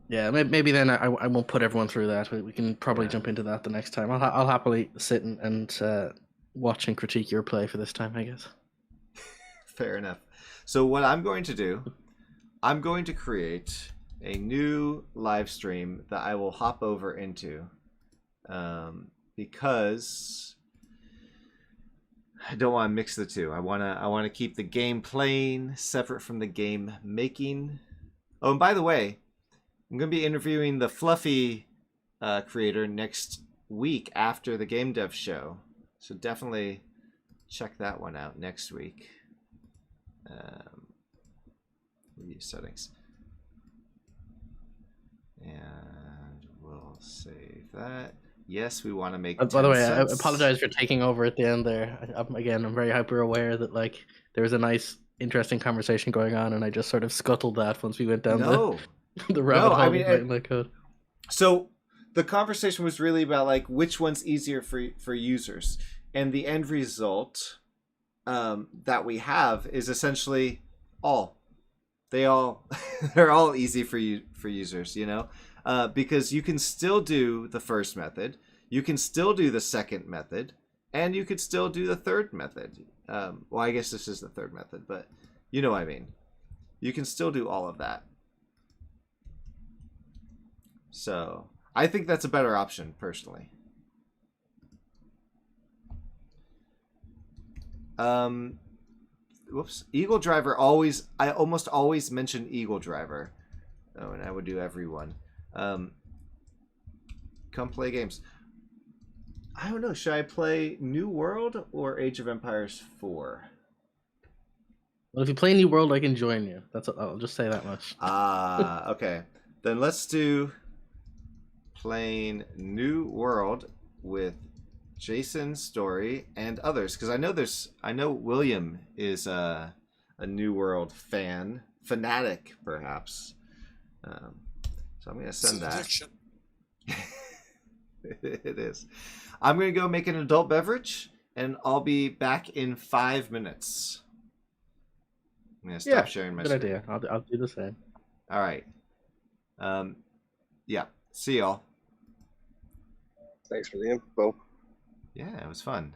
Yeah, maybe then I won't put everyone through that. We can probably jump into that the next time. I'll happily sit and watch and critique your play for this time, I guess. Fair enough. So what I'm going to do, I'm going to create a new live stream that I will hop over into, because I don't want to mix the two. I want to keep the game playing separate from the game making. Oh, and by the way, I'm going to be interviewing the Fluffy creator next week after the Game Dev show. So definitely check that one out next week. Review settings. And we'll save that. Yes, we want to make. By the way, cents. I apologize for taking over at the end there. I'm very hyper aware that like there was a nice, interesting conversation going on, and I just sort of scuttled that once we went down the rabbit hole in that code. So the conversation was really about like which one's easier for users, and the end result that we have is essentially all. They're all easy for users, you know. Because you can still do the first method, you can still do the second method, and you could still do the third method. Well, I guess this is the third method, but you know what I mean. You can still do all of that. So I think that's a better option, personally. Whoops. Eagle Driver I almost always mention Eagle Driver. Oh, and I would do everyone. Come play games. I don't know. Should I play New World or Age of Empires 4? Well, if you play New World, I can join you. I'll just say that much. Okay. Then let's do playing New World with Jason Storey and others, because I know William is a New World fanatic, perhaps. So I'm going to send that. It is. I'm going to go make an adult beverage, and I'll be back in 5 minutes. I'm going to stop sharing my screen. Good idea. I'll do the same. All right. Yeah. See y'all. Thanks for the info. Yeah, it was fun.